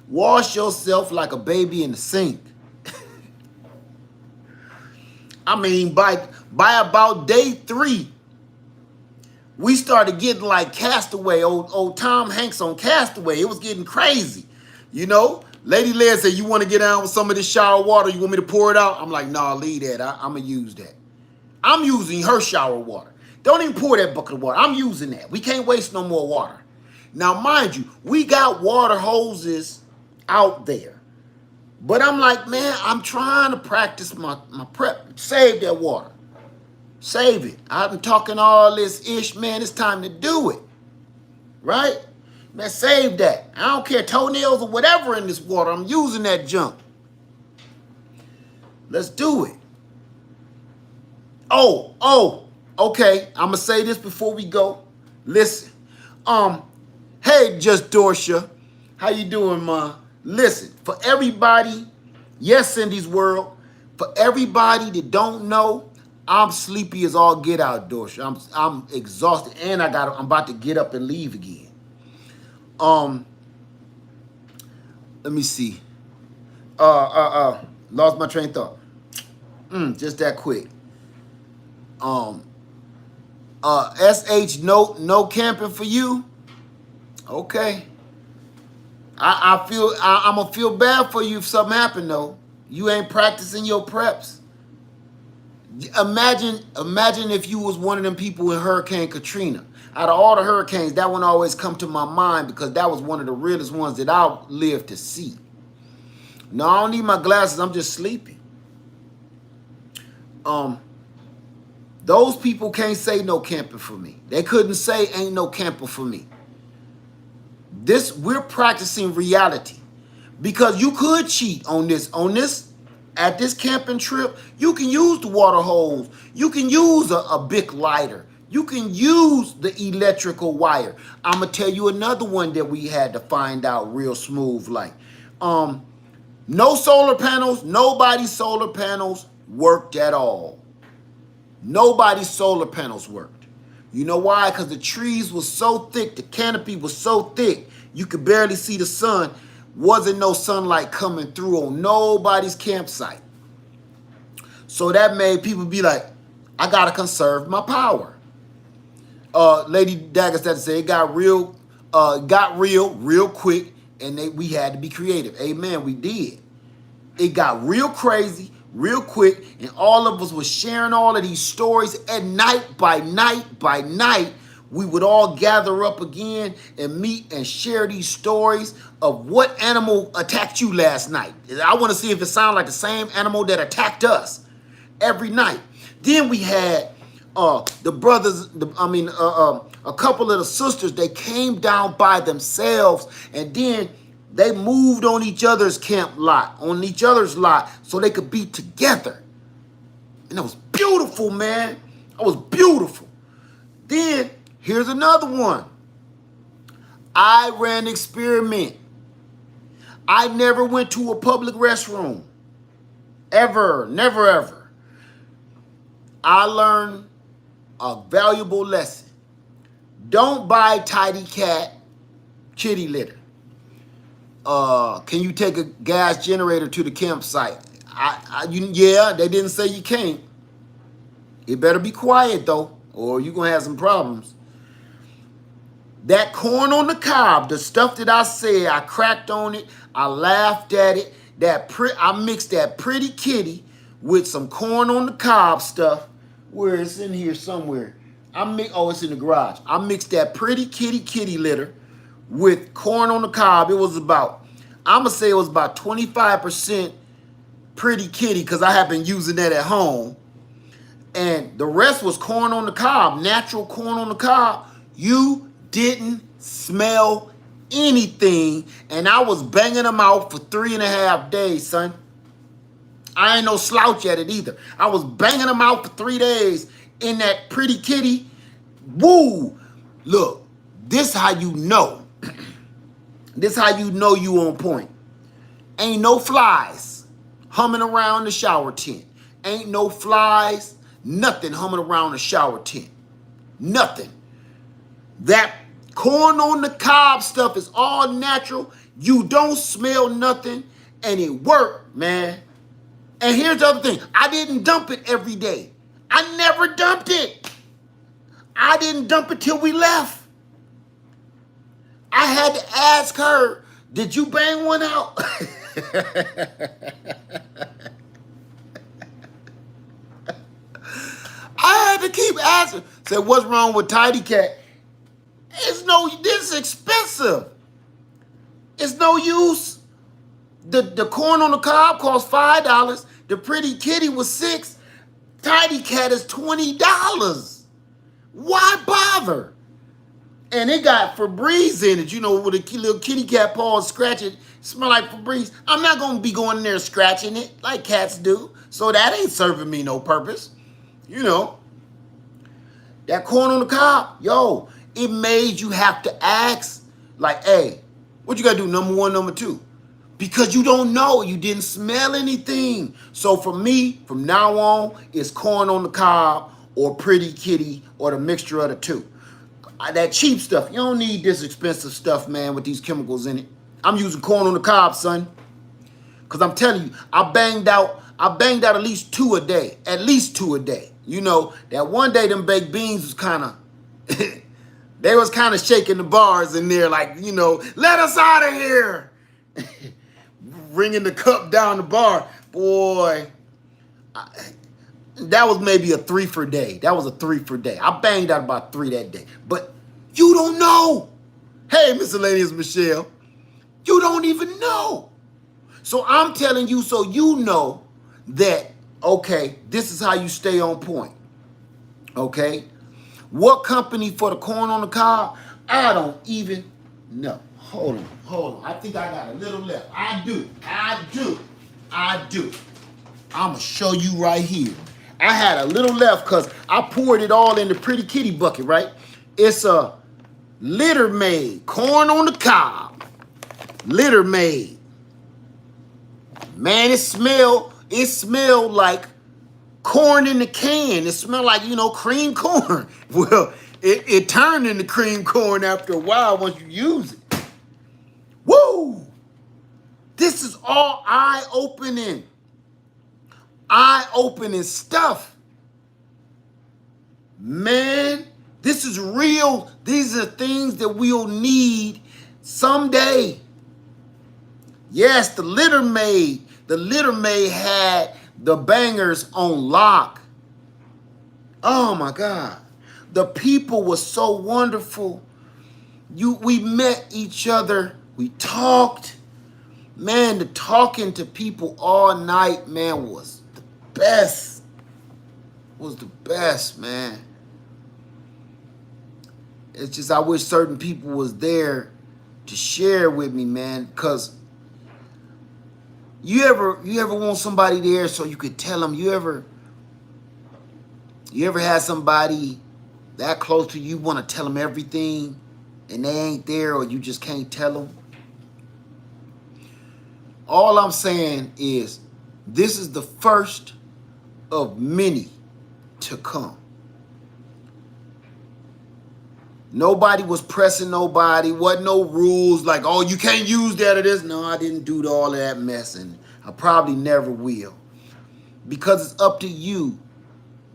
Speaker 1: Wash yourself like a baby in the sink. I mean, by about day 3, we started getting like Castaway, old Tom Hanks on Castaway. It was getting crazy, you know? Lady Leia said, you want to get down with some of this shower water? You want me to pour it out? I'm like, nah, leave that. I'm going to use that. I'm using her shower water. Don't even pour that bucket of water. I'm using that. We can't waste no more water. Now, mind you, we got water hoses out there. But I'm like, man, I'm trying to practice my prep. Save that water. Save it. I've been talking all this ish, man. It's time to do it. Right? Man, save that. I don't care, toenails or whatever in this water. I'm using that junk. Let's do it. Oh, okay. I'm gonna say this before we go. Listen, hey, Just Dorsha, how you doing, ma? Listen, for everybody, yes, Cindy's World, for everybody that don't know, I'm sleepy as all get out, Dorsha. I'm exhausted, and I'm about to get up and leave again. Let me see. Lost my train of thought. Just that quick. SH, no camping for you. Okay. I'm gonna feel bad for you if something happened though. You ain't practicing your preps. Imagine if you was one of them people in Hurricane Katrina. Out of all the hurricanes, that one always come to my mind because that was one of the realest ones that I lived to see. No, I don't need my glasses. I'm just sleepy. Those people can't say no camping for me. They couldn't say ain't no camping for me. We're practicing reality because you could cheat on this at this camping trip. You can use the water hose. You can use a Bic lighter. You can use the electrical wire. I'm gonna tell you another one that we had to find out real smooth like. No solar panels. Nobody's solar panels worked at all. Nobody's solar panels worked. You know why? Because the trees were so thick, the canopy was so thick, you could barely see the sun. Wasn't no sunlight coming through on nobody's campsite. So that made people be like, I gotta conserve my power. Lady Dagger said to say it got real quick, and we had to be creative. Amen, we did. It got real crazy real quick, and all of us was sharing all of these stories at night by night. We would all gather up again and meet and share these stories of what animal attacked you last night. I want to see if it sounded like the same animal that attacked us every night. Then we had the brothers, a couple of the sisters, they came down by themselves, and then they moved on each other's lot, so they could be together. And it was beautiful, man. It was beautiful. Then, here's another one. I ran an experiment. I never went to a public restroom. Ever. Never, ever. I learned a valuable lesson. Don't buy Tidy Cat kitty litter. Can you take a gas generator to the campsite? Yeah, they didn't say you can't. It better be quiet though, or you're gonna have some problems. That corn on the cob, the stuff that I said, I cracked on it, I laughed at it. I mixed that pretty kitty with some corn on the cob stuff. Where it's in here somewhere. It's in the garage. I mixed that pretty kitty litter with corn on the cob. It was about, I'm gonna say it was about 25% pretty kitty because I have been using that at home. And the rest was corn on the cob, natural corn on the cob. You didn't smell anything, and I was banging them out for 3.5 days, son. I ain't no slouch at it either. I was banging them out for 3 days in that pretty kitty. Woo! Look, this how you know. This how you know you on point. Ain't no flies humming around the shower tent. Ain't no flies, nothing humming around the shower tent. Nothing. That corn on the cob stuff is all natural. You don't smell nothing, and it worked, man. And here's the other thing. I didn't dump it every day. I never dumped it. I didn't dump it till we left. I had to ask her, did you bang one out? I had to keep asking. Said, what's wrong with Tidy Cat? This is expensive. It's no use. The corn on the cob cost $5. The pretty kitty was $6. Tidy Cat is $20. Why bother? And it got Febreze in it, with a little kitty cat paws scratching. Smell like Febreze. I'm not going to be going in there scratching it like cats do. So that ain't serving me no purpose. That corn on the cob, it made you have to ask, like, hey, what you got to do, number one, number two? Because you don't know. You didn't smell anything. So for me, from now on, it's corn on the cob or pretty kitty or the mixture of the two. That cheap stuff. You don't need this expensive stuff, man, with these chemicals in it. I'm using corn on the cob, son. Because I'm telling you, I banged out at least 2 a day. At least 2 a day. That one day them baked beans was kind of, they was kind of shaking the bars in there like, let us out of here. Ringing the cup down the bar. Boy, that was maybe a 3 for day. That was a 3 for day. I banged out about 3 that day. But you don't know. Hey, Miscellaneous Michelle, you don't even know. So I'm telling you so you know that, okay, this is how you stay on point. Okay? What company for the corn on the cob? I don't even know. Hold on. I think I got a little left. I do. I'm going to show you right here. I had a little left because I poured it all in the pretty kitty bucket, right? It's a Litter Maid. Corn on the cob. Litter Maid. Man, it smelled like corn in the can. It smelled like, cream corn. Well, it turned into cream corn after a while once you use it. Woo! This is all eye-opening stuff. Man, this is real. These are things that we'll need someday. Yes, the Litter Maid. The Litter Maid had the bangers on lock. Oh my God. The people were so wonderful. We met each other. We talked. Man, the talking to people all night, man, was the best. Was the best, man. It's just I wish certain people was there to share with me, man, because you ever want somebody there so you could tell them, you ever had somebody that close to you want to tell them everything? and they ain't there, or you just can't tell them. All I'm saying is this is the first of many to come. Nobody was pressing nobody. Wasn't no rules like, oh, you can't use that or this. No, I didn't do all of that mess, and I probably never will. Because it's up to you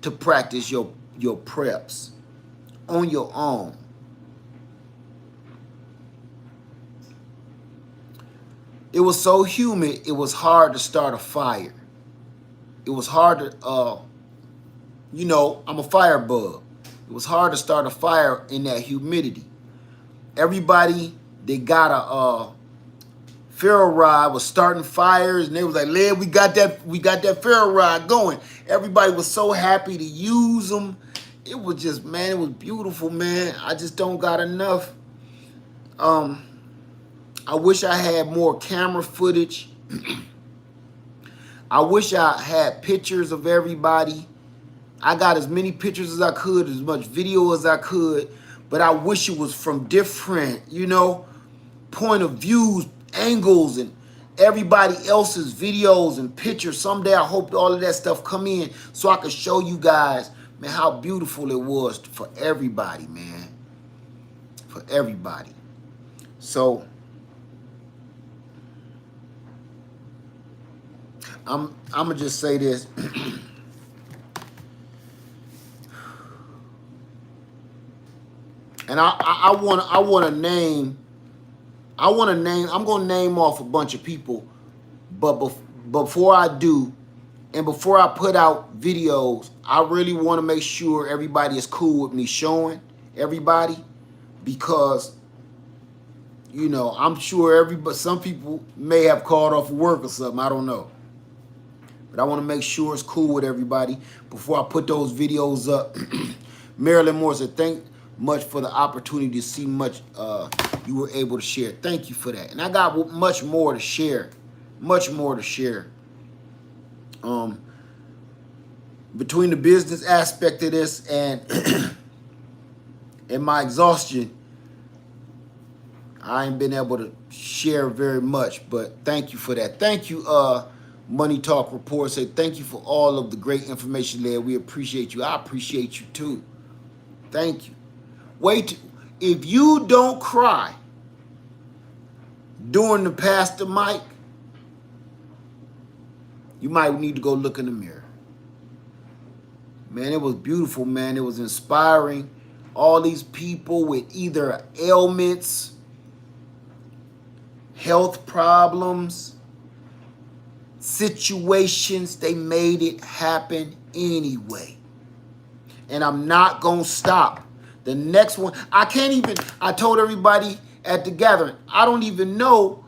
Speaker 1: to practice your preps on your own. It was so humid, it was hard to start a fire. It was hard to, you know, I'm a firebug. It was hard to start a fire in that humidity. Everybody, they got a ferro rod, was starting fires, and they was like, "Led, we got that ferro rod going." Everybody was so happy to use them. It was just, man, it was beautiful, man. I just don't got enough. I wish I had more camera footage. I wish I had pictures of everybody. I got as many pictures as I could, as much video as I could, but I wish it was from different, you know, point of views, angles, and everybody else's videos and pictures. Someday I hope all of that stuff come in so I can show you guys, man, how beautiful it was for everybody, man. For everybody. So I'm gonna just say this. And I want to name, I'm going to name off a bunch of people, but before I do, and before I put out videos, I really want to make sure everybody is cool with me showing everybody, because, you know, I'm sure some people may have called off work or something, I don't know. But I want to make sure it's cool with everybody before I put those videos up. Marilyn Moore said, thank much for the opportunity to see much you were able to share. Thank you for that. And I got much more to share. Much more to share. Between the business aspect of this and and my exhaustion, I ain't been able to share very much, but thank you for that. Thank you, Money Talk Report. Say thank you for all of the great information there. We appreciate you. I appreciate you too. Thank you. Wait, if you don't cry during the Pastor Mike, you might need to go look in the mirror. Man, it was beautiful, man. It was inspiring. All these people with either ailments, health problems, situations, they made it happen anyway. And I'm not going to stop. The next one, I told everybody at the gathering, I don't know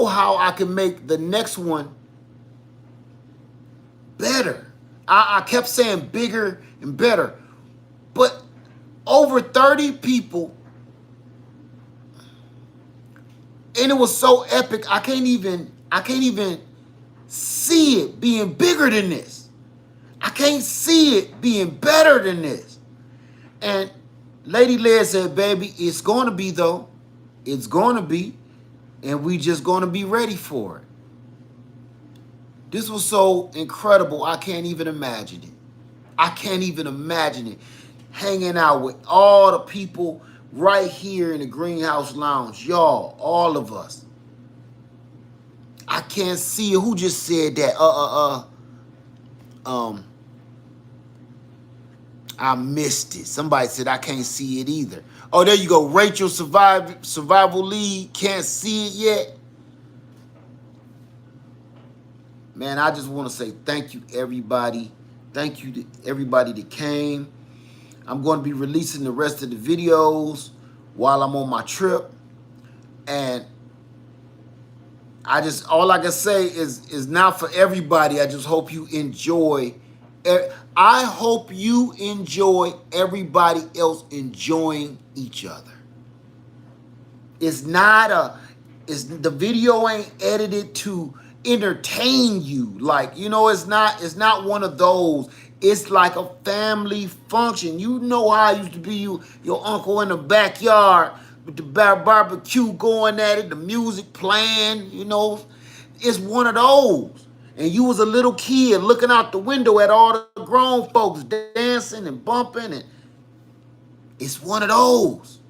Speaker 1: how I can make the next one better. I kept saying bigger and better, but over 30 people, and it was so epic. I can't even see it being bigger than this. I can't see it being better than this. And Lady Leah said, baby, it's going to be, though. It's going to be. And we just going to be ready for it. This was so incredible. I can't even imagine it. I can't even imagine it. Hanging out with all the people right here in the Greenhouse Lounge. Y'all, all of us. I can't see it. Who just said that? I missed it. Somebody said I can't see it either. Oh, there you go. Rachel, Survival League, can't see it yet. Man, I just want to say thank you, everybody. Thank you to everybody that came. I'm going to be releasing the rest of the videos while I'm on my trip. And all I can say is not for everybody. I just hope you enjoy. I hope you enjoy everybody else enjoying each other. The video ain't edited to entertain you. Like, you know, it's not one of those. It's like a family function. You know how it used to be your uncle in the backyard with the barbecue going at it, the music playing, you know. It's one of those. And you was a little kid looking out the window at all the grown folks dancing and bumping, and it's one of those.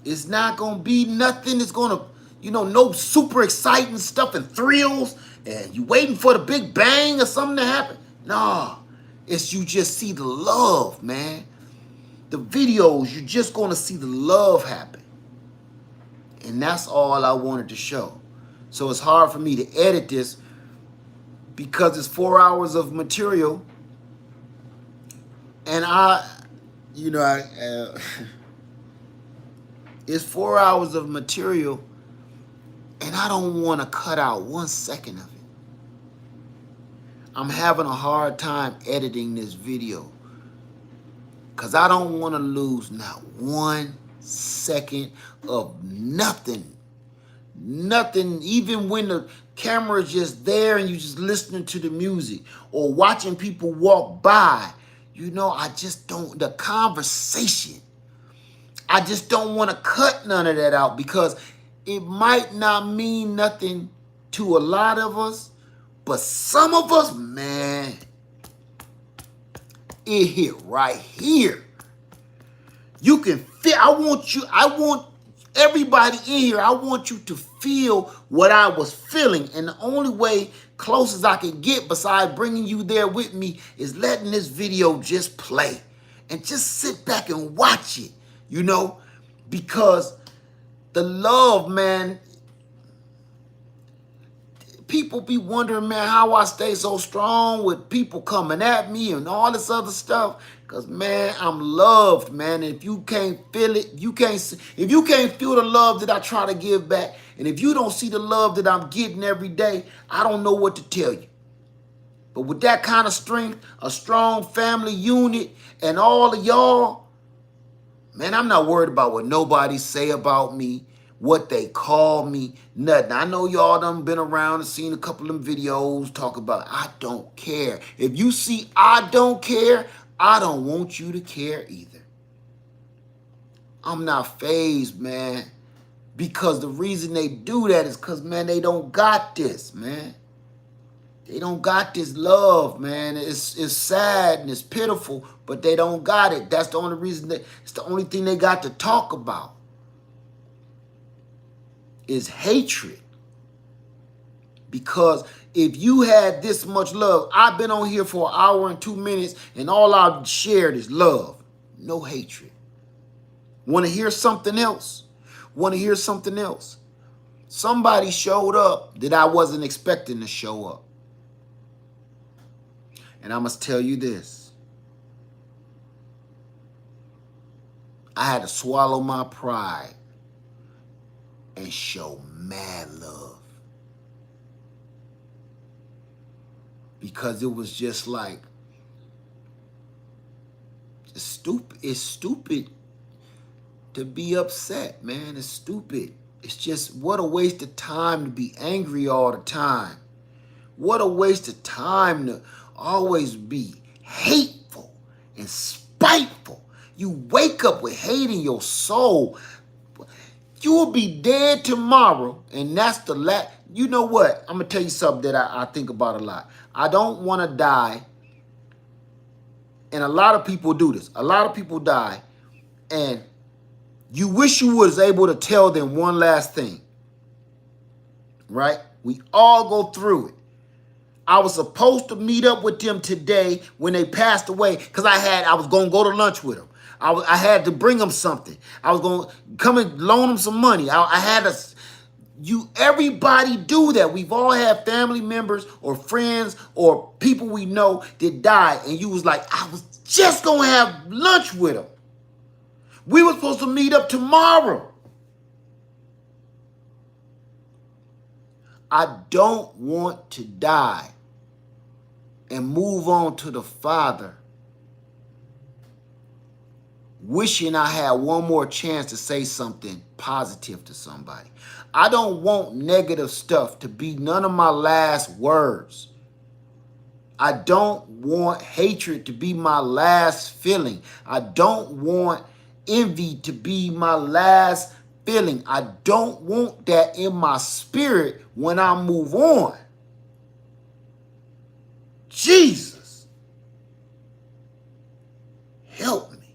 Speaker 1: It's not gonna be nothing. It's gonna, no super exciting stuff and thrills, and you waiting for the big bang or something to happen. Nah, it's you just see the love, man. The videos, you're just gonna see the love happen. And that's all I wanted to show. So it's hard for me to edit this because it's 4 hours of material. And it's 4 hours of material, and I don't want to cut out 1 second of it. I'm having a hard time editing this video because I don't want to lose not 1 second of nothing. Nothing, even when the camera is just there and you just listening to the music or watching people walk by. I just don't, the conversation, I just don't want to cut none of that out because it might not mean nothing to a lot of us, but some of us, man, it hit right here. You can feel, I want everybody in here, I want you to feel what I was feeling. And the only way closest I can get besides bringing you there with me is letting this video just play and just sit back and watch it, because the love, man, people be wondering, man, how I stay so strong with people coming at me and all this other stuff. Because, man, I'm loved, man. And if you can't feel it, if you can't feel the love that I try to give back, and if you don't see the love that I'm getting every day, I don't know what to tell you. But with that kind of strength, a strong family unit, and all of y'all, man, I'm not worried about what nobody say about me, what they call me, nothing. I know y'all done been around and seen a couple of them videos talk about, I don't care. If you see I don't care, I don't want you to care either. I'm not fazed, man, because the reason they do that is because, man, they don't got this, man. They don't got this love, man. It's sad and it's pitiful, but they don't got it. That's the only reason it's the only thing they got to talk about is hatred. Because if you had this much love, I've been on here for an hour and 2 minutes, and all I've shared is love, no hatred. Want to hear something else? Want to hear something else? Somebody showed up that I wasn't expecting to show up. And I must tell you this. I had to swallow my pride and show mad love. Because it was just like, it's stupid to be upset, man. It's stupid. It's just, what a waste of time to be angry all the time. What a waste of time to always be hateful and spiteful. You wake up with hate in your soul. You will be dead tomorrow, and that's the last. You know what? I'm going to tell you something that I think about a lot. I don't want to die, and a lot of people do this. A lot of people die, and you wish you was able to tell them one last thing, right? We all go through it. I was supposed to meet up with them today when they passed away because I was going to go to lunch with them. I had to bring them something. I was going to come and loan them some money. Everybody do that. We've all had family members or friends or people we know that died, and you was like, I was just going to have lunch with them. We were supposed to meet up tomorrow. I don't want to die and move on to the Father wishing I had one more chance to say something positive to somebody. I don't want negative stuff to be none of my last words. I don't want hatred to be my last feeling. I don't want envy to be my last feeling. I don't want that in my spirit when I move on. Jesus, help me.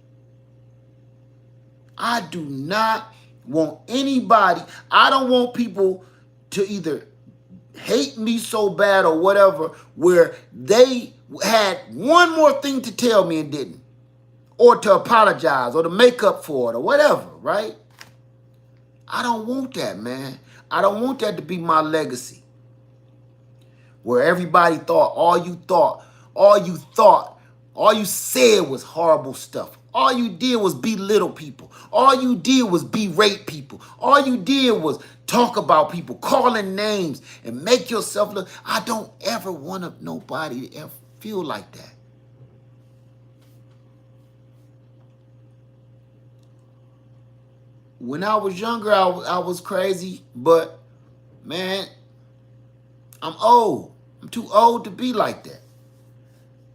Speaker 1: I do not want anybody, I don't want people to either hate me so bad or whatever, where they had one more thing to tell me and didn't, or to apologize or to make up for it or whatever, right? I don't want that, man. I don't want that to be my legacy, where everybody thought, all you said was horrible stuff. All you did was belittle people. All you did was berate people. All you did was talk about people, calling names, and make yourself look. I don't ever want nobody to ever feel like that. When I was younger, I was crazy, but man, I'm old. I'm too old to be like that.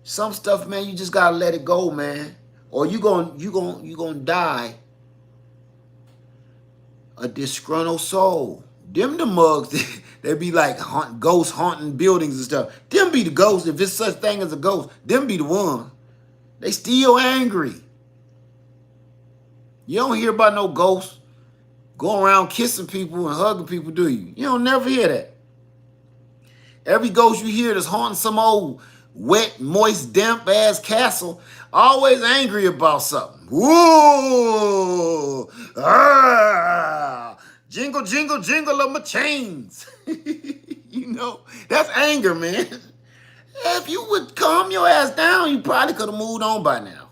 Speaker 1: Some stuff, man, you just gotta let it go, man, or you gonna die a disgruntled soul. Them the mugs, they be like ghosts haunting buildings and stuff. Them be the ghosts. If it's such thing as a ghost, them be the ones. They still angry. You don't hear about no ghosts going around kissing people and hugging people, do you? You don't never hear that. Every ghost you hear that's haunting some old wet, moist, damp-ass castle, always angry about something. Whoa! Ah! Jingle, jingle, jingle of my chains. You know, that's anger, man. If you would calm your ass down, you probably could have moved on by now.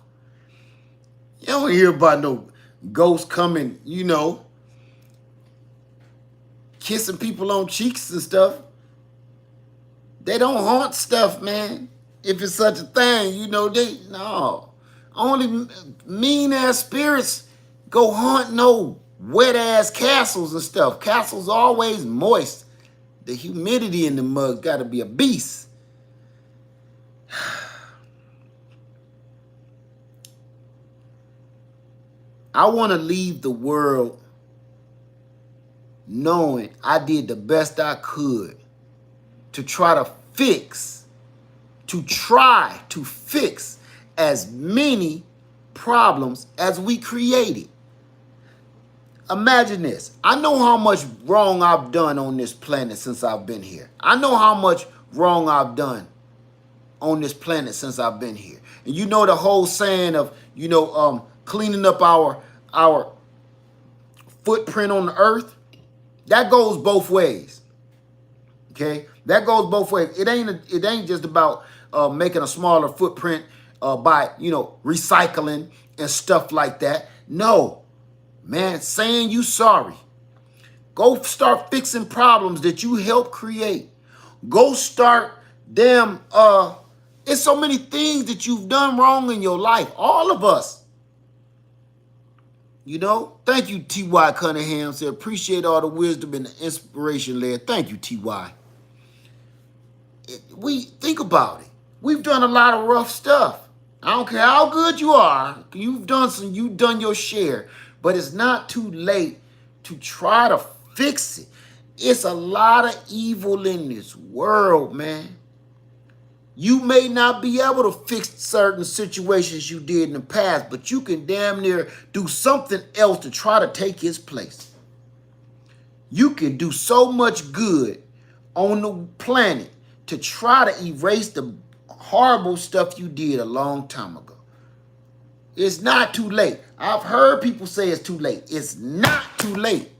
Speaker 1: You don't hear about no ghosts coming, you know, kissing people on cheeks and stuff. They don't haunt stuff, man. If it's such a thing, you know, no. Only mean-ass spirits go haunt no wet-ass castles and stuff. Castles always moist. The humidity in the mug got to be a beast. I want to leave the world knowing I did the best I could to try to fix as many problems as we created. Imagine this. I know how much wrong I've done on this planet since I've been here. I know how much wrong I've done on this planet since I've been here. And you know the whole saying of, you know, cleaning up our footprint on the earth? That goes both ways. Okay? That goes both ways. It ain't just about making a smaller footprint by, you know, recycling and stuff like that. No. Man, saying you sorry. Go start fixing problems that you helped create. Go start it's so many things that you've done wrong in your life. All of us. You know? Thank you, T.Y. Cunningham. Said, appreciate all the wisdom and the inspiration there. Thank you, T.Y. We think about it. We've done a lot of rough stuff. I don't care how good you are. You've done your share. But it's not too late to try to fix it. It's a lot of evil in this world, man. You may not be able to fix certain situations you did in the past, but you can damn near do something else to try to take its place. You can do so much good on the planet to try to erase the horrible stuff you did a long time ago. It's not too late. I've heard people say it's too late. It's not too late.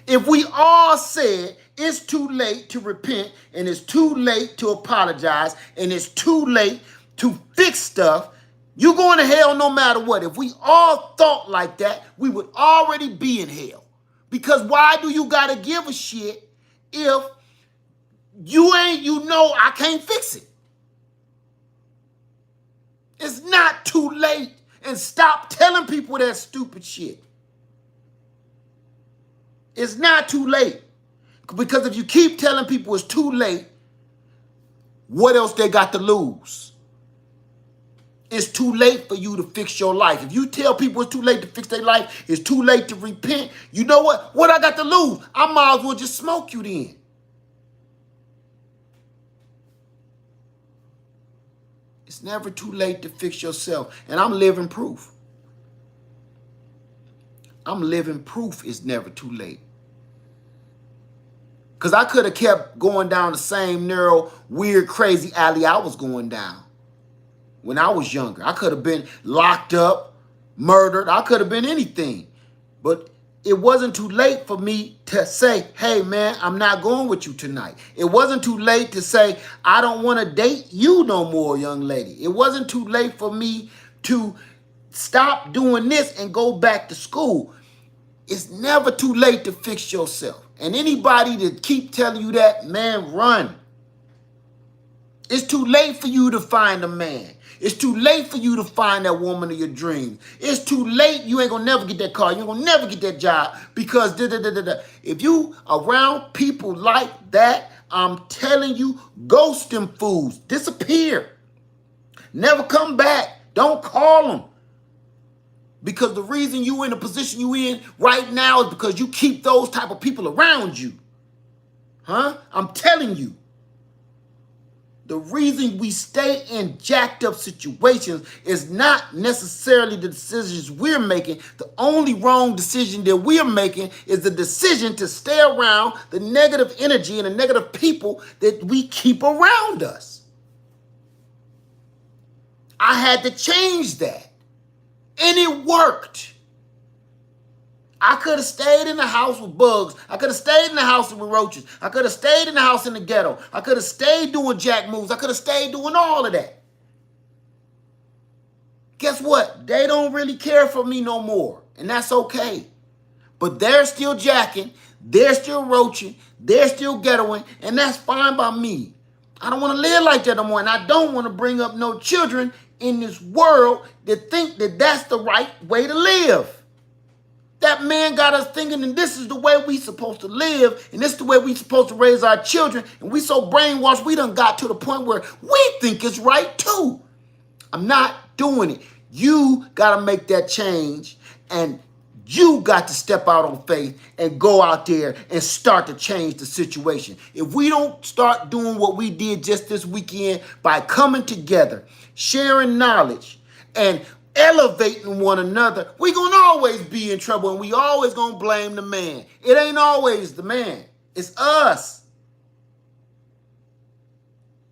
Speaker 1: If we all said it's too late to repent and it's too late to apologize and it's too late to fix stuff, you're going to hell no matter what. If we all thought like that, we would already be in hell. Because why do you got to give a shit if you know I can't fix it? It's not too late. And stop telling people that stupid shit. It's not too late. Because if you keep telling people it's too late, What else they got to lose? It's too late for you to fix your life. If you tell people it's too late to fix their life, it's too late to repent, you know what? What I got to lose? I might as well just smoke you then. It's never too late to fix yourself. And I'm living proof. I'm living proof it's never too late. Because I could have kept going down the same narrow, weird, crazy alley I was going down when I was younger. I could have been locked up, murdered. I could have been anything. But it wasn't too late for me to say, hey, man, I'm not going with you tonight. It wasn't too late to say, I don't want to date you no more, young lady. It wasn't too late for me to stop doing this and go back to school. It's never too late to fix yourself. And anybody that keep telling you that, man, run. It's too late for you to find a man. It's too late for you to find that woman of your dreams. It's too late. You ain't gonna never get that car. You ain't gonna never get that job because if you around people like that, I'm telling you, ghost them fools. Disappear. Never come back. Don't call them. Because the reason you in the position you in right now is because you keep those type of people around you. Huh? I'm telling you. The reason we stay in jacked up situations is not necessarily the decisions we're making. The only wrong decision that we're making is the decision to stay around the negative energy and the negative people that we keep around us. I had to change that. And it worked. I could have stayed in the house with bugs. I could have stayed in the house with roaches. I could have stayed in the house in the ghetto. I could have stayed doing jack moves. I could have stayed doing all of that. Guess what? They don't really care for me no more. And that's okay. But they're still jacking. They're still roaching. They're still ghettoing. And that's fine by me. I don't want to live like that no more. And I don't want to bring up no children in this world that think that that's the right way to live. That man got us thinking that this is the way we supposed to live and this is the way we supposed to raise our children. And we so brainwashed, we done got to the point where we think it's right too. I'm not doing it. You got to make that change and you got to step out on faith and go out there and start to change the situation. If we don't start doing what we did just this weekend by coming together, sharing knowledge, and elevating one another, we're going to always be in trouble and we always going to blame the man. It ain't always the man. It's us.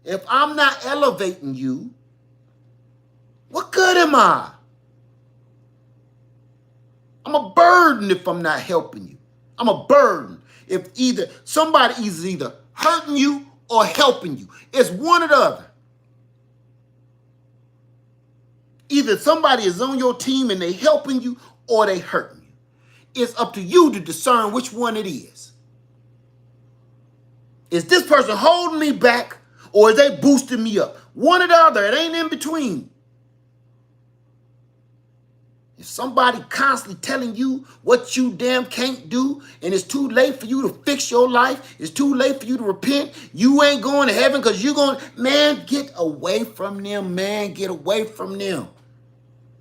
Speaker 1: If I'm not elevating you, what good am I? I'm a burden if I'm not helping you. I'm a burden if somebody is either hurting you or helping you. It's one or the other. Either somebody is on your team and they helping you or they hurting you. It's up to you to discern which one it is. Is this person holding me back or is they boosting me up? One or the other. It ain't in between. If somebody constantly telling you what you damn can't do and it's too late for you to fix your life, it's too late for you to repent, you ain't going to heaven because you're going, man, get away from them, man. Get away from them.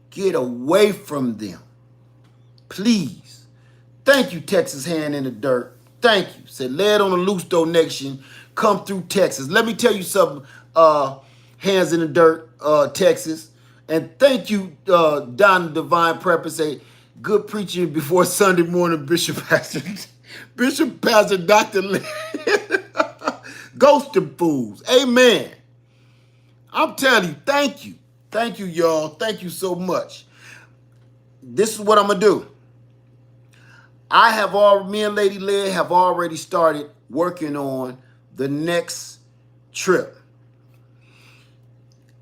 Speaker 1: Get away from them. Please. Thank you, Texas Hand in the Dirt. Thank you. Said, led on a loose donation. Come through Texas. Let me tell you something, Hands in the Dirt, Texas. And thank you, Don Divine Prepper. Say, good preaching before Sunday morning, Bishop Pastor Dr. Lee. Ghost them fools. Amen. I'm telling you, thank you. Thank you, y'all. Thank you so much. This is what I'm going to do. Me and Lady Leah have already started working on the next trip.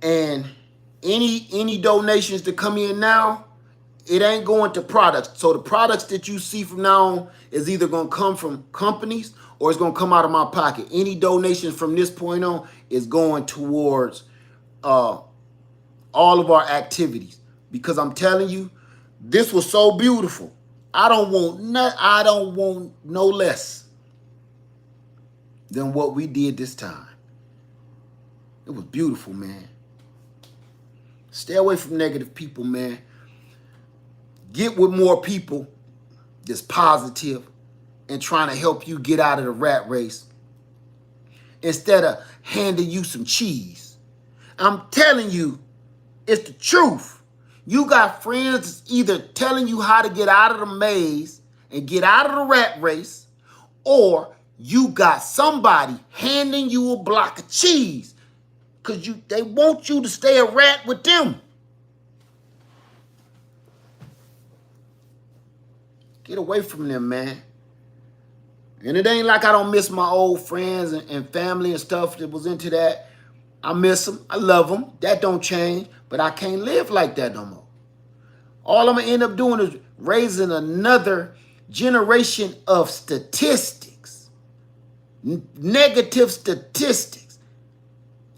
Speaker 1: And any donations that come in now, it ain't going to products. So the products that you see from now on is either going to come from companies or it's going to come out of my pocket. Any donations from this point on is going towards all of our activities. Because I'm telling you, this was so beautiful. I don't want no less than what we did this time. It was beautiful, man. Stay away from negative people, man. Get with more people that's positive and trying to help you get out of the rat race instead of handing you some cheese. I'm telling you, it's the truth. You got friends that's either telling you how to get out of the maze and get out of the rat race, or you got somebody handing you a block of cheese because they want you to stay a rat with them. Get away from them, man. And it ain't like I don't miss my old friends and family and stuff that was into that. I miss them. I love them. That don't change. But I can't live like that no more. All I'm going to end up doing is raising another generation of statistics. Negative statistics.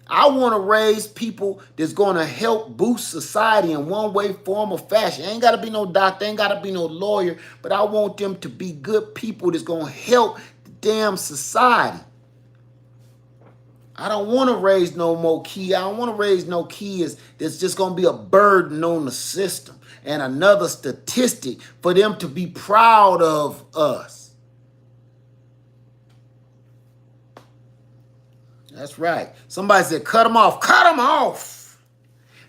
Speaker 1: I want to raise people that's going to help boost society in one way, form, or fashion. Ain't got to be no doctor, ain't got to be no lawyer, but I want them to be good people that's going to help the damn society. I don't want to raise no more kids. I don't want to raise no kids that's just going to be a burden on the system and another statistic for them to be proud of us. That's right. Somebody said, cut them off. Cut them off.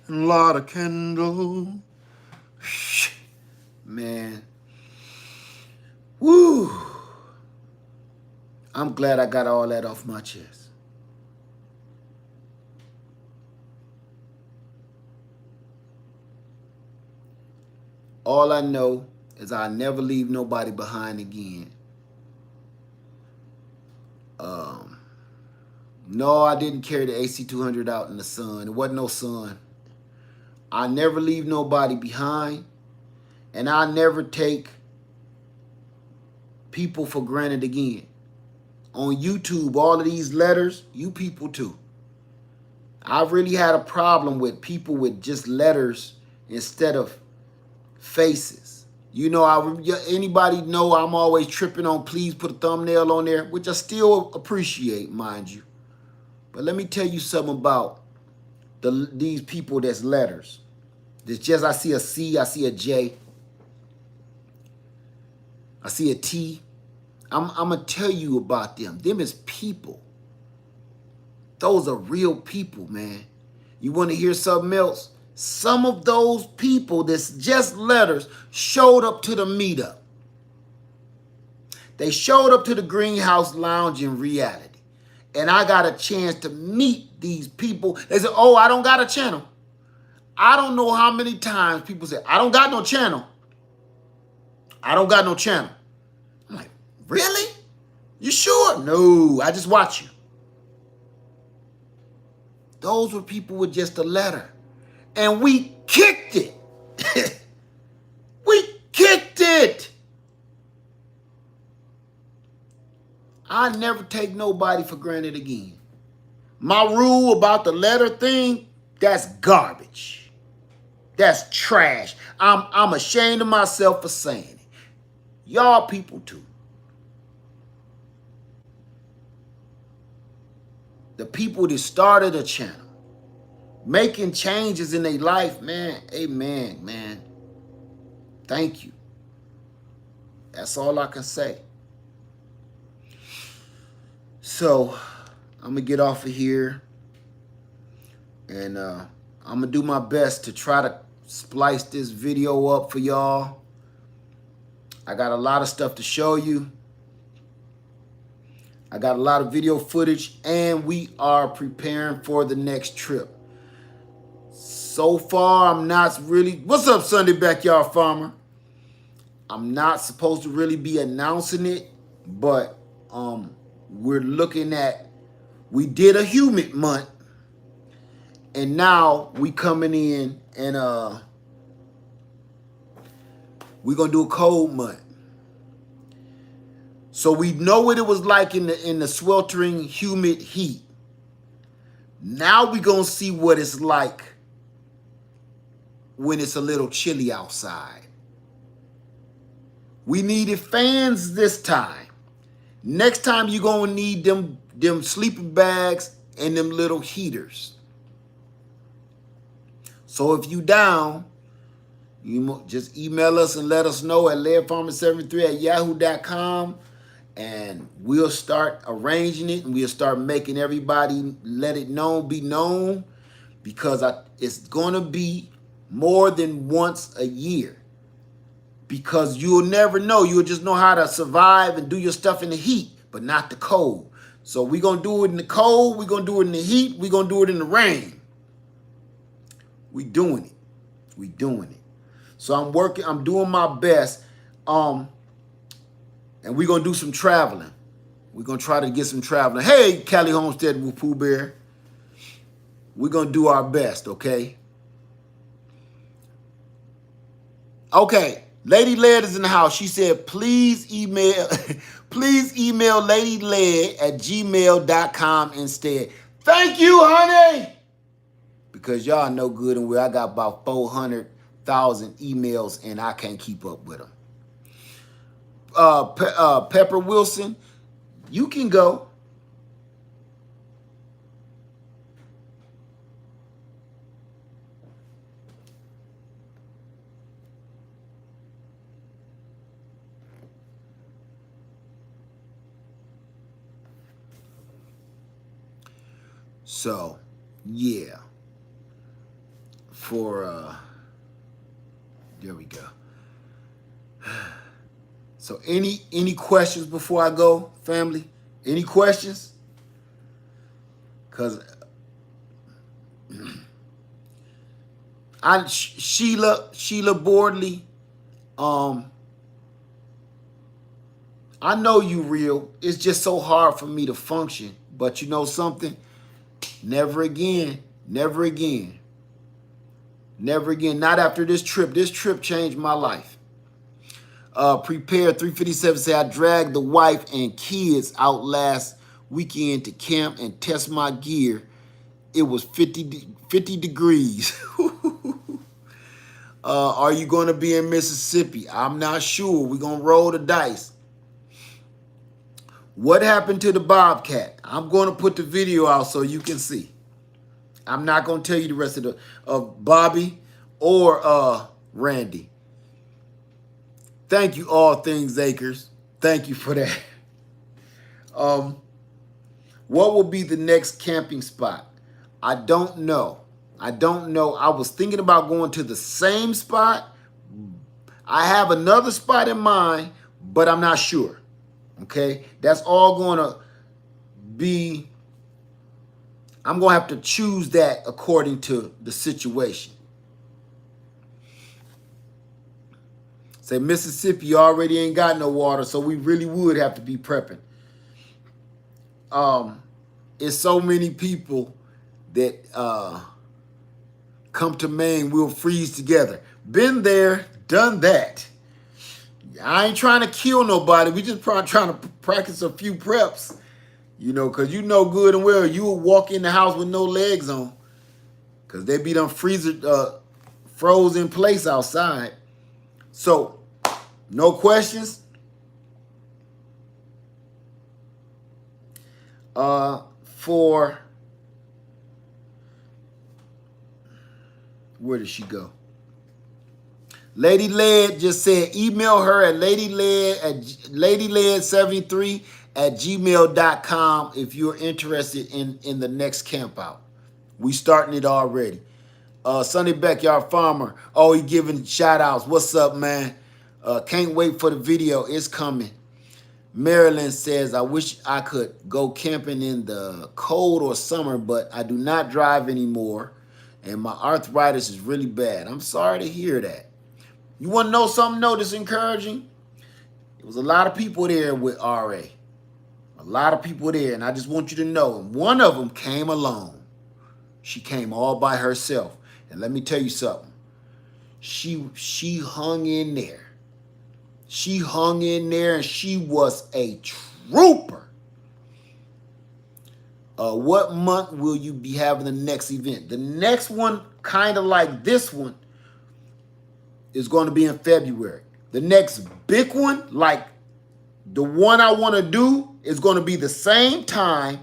Speaker 1: And light a candle. Man. Woo. I'm glad I got all that off my chest. All I know is I'll never leave nobody behind again. No, I didn't carry the AC200 out in the sun. It wasn't no sun. I never leave nobody behind. And I never take people for granted again. On YouTube, all of these letters, you people too. I really had a problem with people with just letters instead of faces. You know, anybody know I'm always tripping on please put a thumbnail on there, which I still appreciate, mind you. But let me tell you something about these people that's letters. It's just I see a C, I see a J, I see a T. I'm going to tell you about them. Them is people. Those are real people, man. You want to hear something else? Some of those people that's just letters showed up to the meetup. They showed up to the Greenhouse Lounge in reality. And I got a chance to meet these people. They said, oh, I don't got a channel. I don't know how many times people say, I don't got no channel. I don't got no channel. I'm like, really? You sure? No, I just watch you. Those were people with just a letter. And we kicked it. We kicked it. I never take nobody for granted again. My rule about the letter thing, that's garbage. That's trash. I'm ashamed of myself for saying it. Y'all people too. The people that started a channel, making changes in their life, man. Amen, man. Thank you. That's all I can say. So, I'm going to get off of here. And I'm going to do my best to try to splice this video up for y'all. I got a lot of stuff to show you. I got a lot of video footage. And we are preparing for the next trip. So far, I'm not really... What's up, Sunday Backyard Farmer? I'm not supposed to really be announcing it, but we're looking at... We did a humid month, and now we coming in and we're gonna do a cold month. So we know what it was like in the sweltering, humid heat. Now we're gonna see what it's like when it's a little chilly outside. We needed fans this time. Next time you're gonna need them sleeping bags and them little heaters. So if you down, you just email us and let us know at leadfarmer73@yahoo.com, and we'll start arranging it, and we'll start making everybody let it known, be known, because it's going to be more than once a year. Because you'll never know. You'll just know how to survive and do your stuff in the heat, but not the cold. So we're going to do it in the cold. We're going to do it in the heat. We're going to do it in the rain. We doing it. We doing it. So I'm doing my best. And we're going to do some traveling. We're going to try to get some traveling. Hey, Callie Homestead with Pooh Bear. We're going to do our best, okay? Okay. Lady Led is in the house. She said, please email ladyled@gmail.com instead. Thank you, honey. Because y'all know good and well I got about 400,000 emails and I can't keep up with them. Pepper Wilson, you can go. So, yeah. There we go. So any questions before I go, family? Any questions? Cause Sheila Boardley, I know you real. It's just so hard for me to function. But you know something? Never again. Never again. Never again. Not after this trip. This trip changed my life. Prepare 357 say I dragged the wife and kids out last weekend to camp and test my gear. It was 50 degrees. Are you going to be in Mississippi? I'm not sure. We're going to roll the dice. What happened to the Bobcat? I'm going to put the video out so you can see. I'm not going to tell you the rest of Bobby or Randy. Thank you, All Things Acres. Thank you for that. What will be the next camping spot? I don't know. I don't know. I was thinking about going to the same spot. I have another spot in mind, but I'm not sure. Okay? That's all going to be... I'm going to have to choose that according to the situation. Say, Mississippi already ain't got no water, so we really would have to be prepping. It's so many people that come to Maine, we'll freeze together. Been there, done that. I ain't trying to kill nobody. We just trying to practice a few preps. You know, because you know good and well you will walk in the house with no legs on. Because they be done froze in place outside. So, no questions? Where did she go? Lady Led just said email her at ladyled73@gmail.com if you're interested in the next camp out. We starting it already. Sonny Backyard Farmer. Oh, he giving shout outs. What's up, man? Can't wait for the video. It's coming. Marilyn says, I wish I could go camping in the cold or summer, but I do not drive anymore, and my arthritis is really bad. I'm sorry to hear that. You want to know something, though, that's encouraging? There was a lot of people there with RA. A lot of people there, and I just want you to know, one of them came alone. She came all by herself. And let me tell you something. She hung in there. She hung in there, and she was a trooper. What month will you be having the next event? The next one, kind of like this one, is going to be in February. The next big one, like the one I want to do, is going to be the same time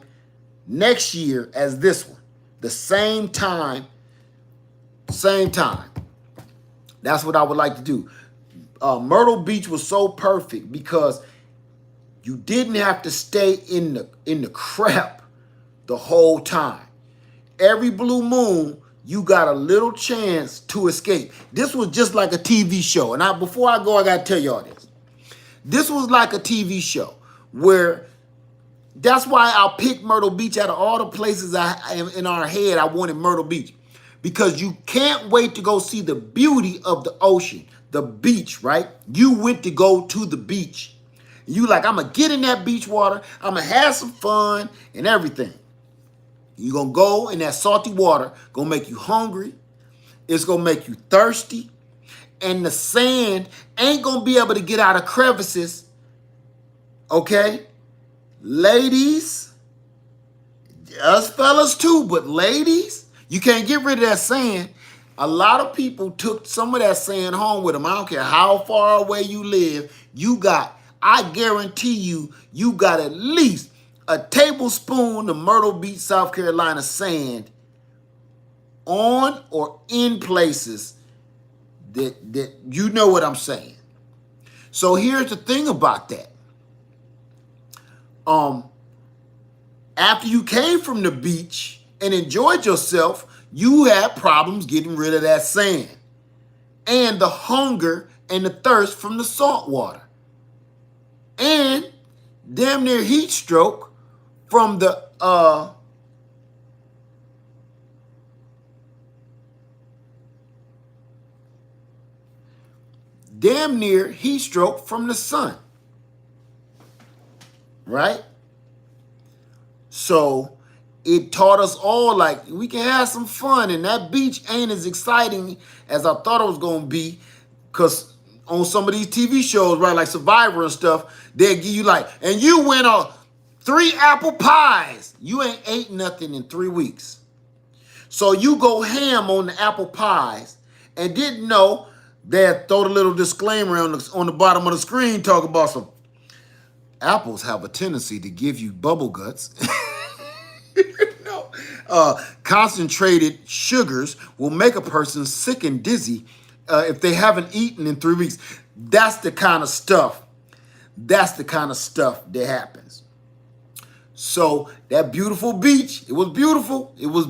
Speaker 1: next year as this one. The same time, same time. That's what I would like to do. Myrtle Beach was so perfect because you didn't have to stay in the crap the whole time. Every blue moon, you got a little chance to escape. This was just like a TV show. And before I go, I got to tell y'all this. This was like a TV show where that's why I picked Myrtle Beach out of all the places in our head. I wanted Myrtle Beach because you can't wait to go see the beauty of the ocean, the beach, right? You went to go to the beach. You like, I'm going to get in that beach water. I'm going to have some fun and everything. You're going to go in that salty water, going to make you hungry. It's going to make you thirsty. And the sand ain't going to be able to get out of crevices. Okay? Ladies, us fellas too, but ladies, you can't get rid of that sand. A lot of people took some of that sand home with them. I don't care how far away you live. I guarantee you got at least a tablespoon of Myrtle Beach, South Carolina sand on or in places that you know what I'm saying. So here's the thing about that. After you came from the beach and enjoyed yourself, you had problems getting rid of that sand and the hunger and the thirst from the salt water and damn near heat stroke from the sun, right? So it taught us all, like, we can have some fun, and that beach ain't as exciting as I thought it was going to be, because on some of these TV shows, right, like Survivor and stuff, they'll give you like, and you went on 3 apple pies. You ain't ate nothing in 3 weeks. So you go ham on the apple pies and didn't know they'd throw the little disclaimer on the bottom of the screen talk about some apples have a tendency to give you bubble guts. No. Concentrated sugars will make a person sick and dizzy if they haven't eaten in 3 weeks. That's the kind of stuff. That's the kind of stuff that happens. So that beautiful beach, it was beautiful. It was,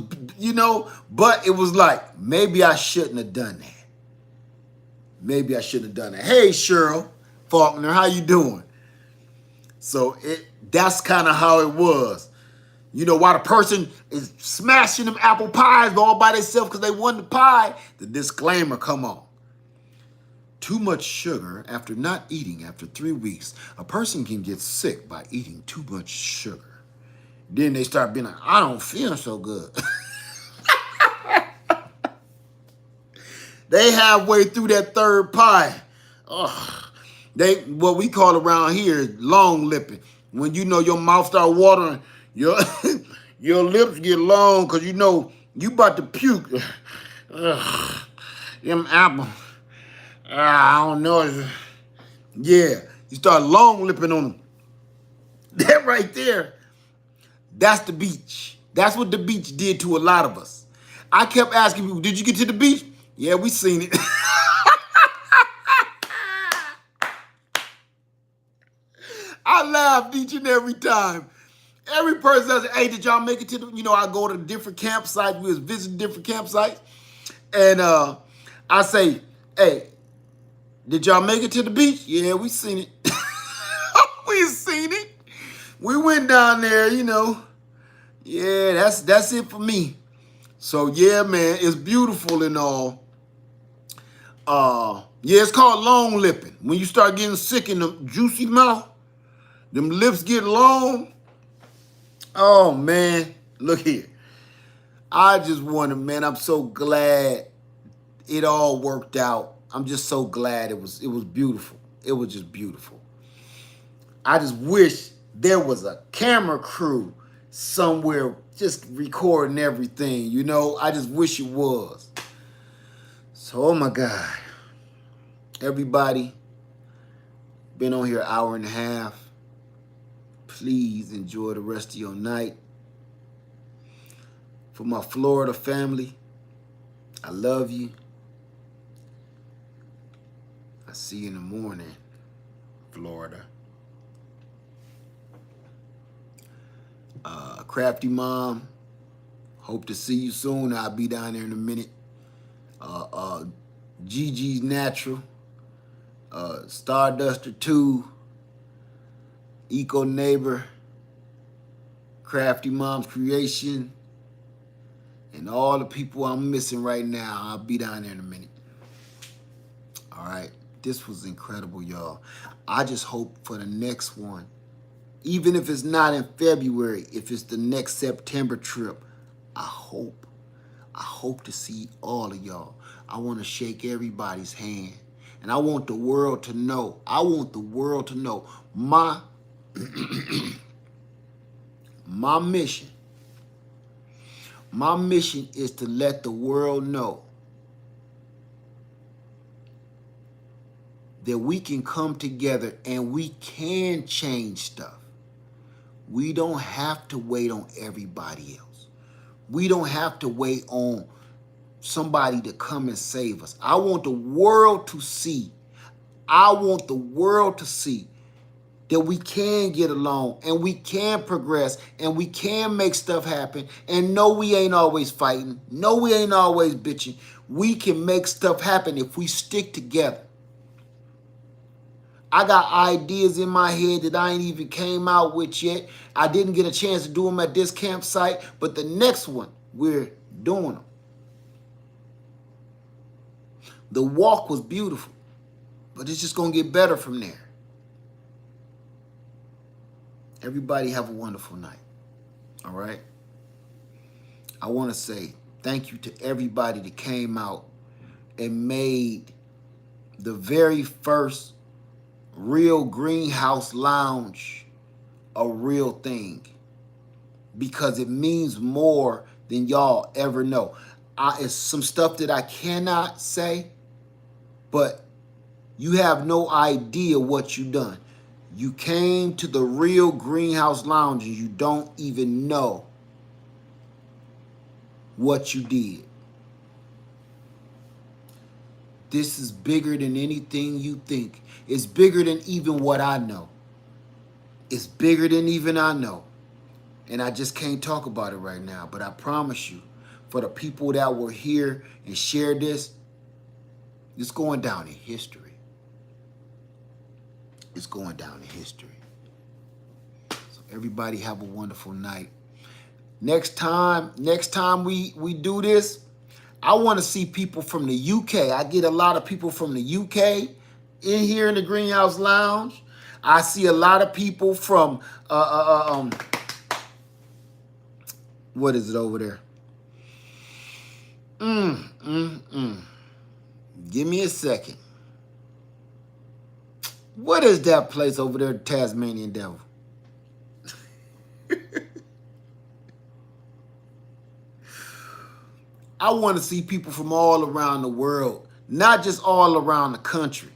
Speaker 1: but it was like, maybe I shouldn't have done that. Maybe I shouldn't have done that. Hey, Cheryl Faulkner, how you doing? So that's kind of how it was. While the person is smashing them apple pies all by themselves because they won the pie, the disclaimer come on. Too much sugar after not eating after 3 weeks. A person can get sick by eating too much sugar. Then they start being like, I don't feel so good. They halfway through that third pie. What we call around here is long lipping. When your mouth start watering, your lips get long because you about to puke. Them apples. I don't know. Yeah, you start long lipping on them. That right there, that's the beach. That's what the beach did to a lot of us. I kept asking people, did you get to the beach? Yeah, we seen it. I laughed each and every time. Every person says, hey, did y'all make it to the, I go to different campsites. We was visiting different campsites. And I say, hey, did y'all make it to the beach? Yeah, we seen it. We seen it. We went down there, Yeah, that's it for me. So, yeah, man, it's beautiful and all. Yeah, it's called long lipping. When you start getting sick in the juicy mouth, them lips get long. Oh, man, look here. I just wanted, man, I'm so glad it all worked out. I'm just so glad it was beautiful. It was just beautiful. I just wish there was a camera crew somewhere just recording everything, I just wish it was. So, oh my God. Everybody, been on here an hour and a half. Please enjoy the rest of your night. For my Florida family, I love you. I see you in the morning, Florida. Crafty Mom, hope to see you soon. I'll be down there in a minute. Gigi's Natural, Starduster 2, Eco Neighbor, Crafty Mom's Creation, and all the people I'm missing right now. I'll be down there in a minute. All right. This was incredible, y'all. I just hope for the next one, even if it's not in February, if it's the next September trip, I hope to see all of y'all. I want to shake everybody's hand. And I want the world to know. My my mission is to let the world know that we can come together and we can change stuff. We don't have to wait on everybody else. We don't have to wait on somebody to come and save us. I want the world to see that we can get along and we can progress and we can make stuff happen. And no, we ain't always fighting. No, we ain't always bitching. We can make stuff happen if we stick together. I got ideas in my head that I ain't even came out with yet. I didn't get a chance to do them at this campsite, but the next one, we're doing them. The walk was beautiful, but it's just going to get better from there. Everybody have a wonderful night, all right? I want to say thank you to everybody that came out and made the very first Real Greenhouse Lounge a real thing, because it means more than y'all ever know. It's some stuff that I cannot say, but you have no idea what you done. You came to the Real Greenhouse Lounge and you don't even know what you did. This is bigger than anything you think. It's bigger than even what I know. It's bigger than even I know. And I just can't talk about it right now. But I promise you, for the people that were here and shared this, it's going down in history. It's going down in history. So everybody have a wonderful night. Next time we do this, I want to see people from the UK. I get a lot of people from the UK in here in the Greenhouse Lounge. I see a lot of people from what is it over there? Give me a second. What is that place over there, Tasmanian Devil? I want to see people from all around the world, not just all around the country.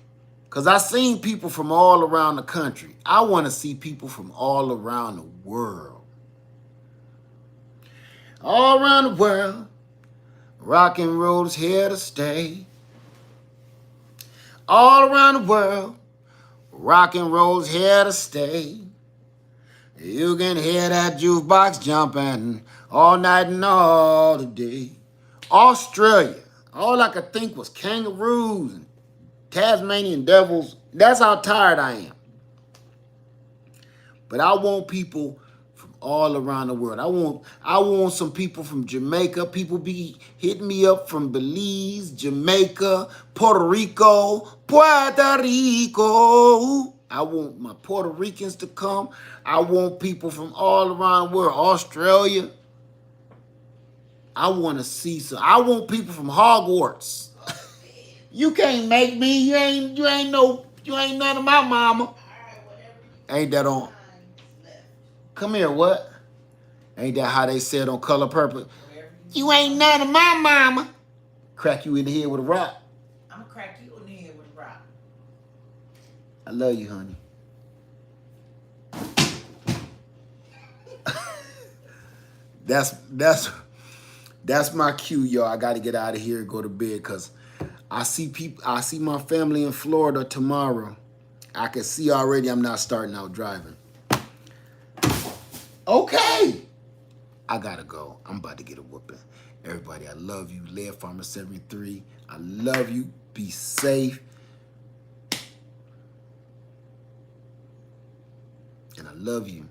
Speaker 1: Because I seen people from all around the country. I want to see people from all around the world. All around the world, rock and roll's here to stay. All around the world, rock and roll's here to stay. You can hear that jukebox jumping all night and all the day. Australia, all I could think was kangaroos and Tasmanian devils. That's how tired I am. But I want people from all around the world. I want some people from Jamaica. People be hitting me up from Belize, Jamaica, Puerto Rico, Puerto Rico. I want my Puerto Ricans to come. I want people from all around the world. Australia. I want to see some. I want people from Hogwarts. You can't make me. You ain't none of my mama. Ain't that on? Come here, what? Ain't that how they said on Color Purple? You ain't none of my mama. Crack you in the head with a rock.
Speaker 2: I'm gonna crack you in the head with a rock.
Speaker 1: I love you, honey. That's That's my cue, y'all. I got to get out of here and go to bed because I see my family in Florida tomorrow. I can see already I'm not starting out driving. Okay. I got to go. I'm about to get a whooping. Everybody, I love you. Lead Farmer 73. I love you. Be safe. And I love you.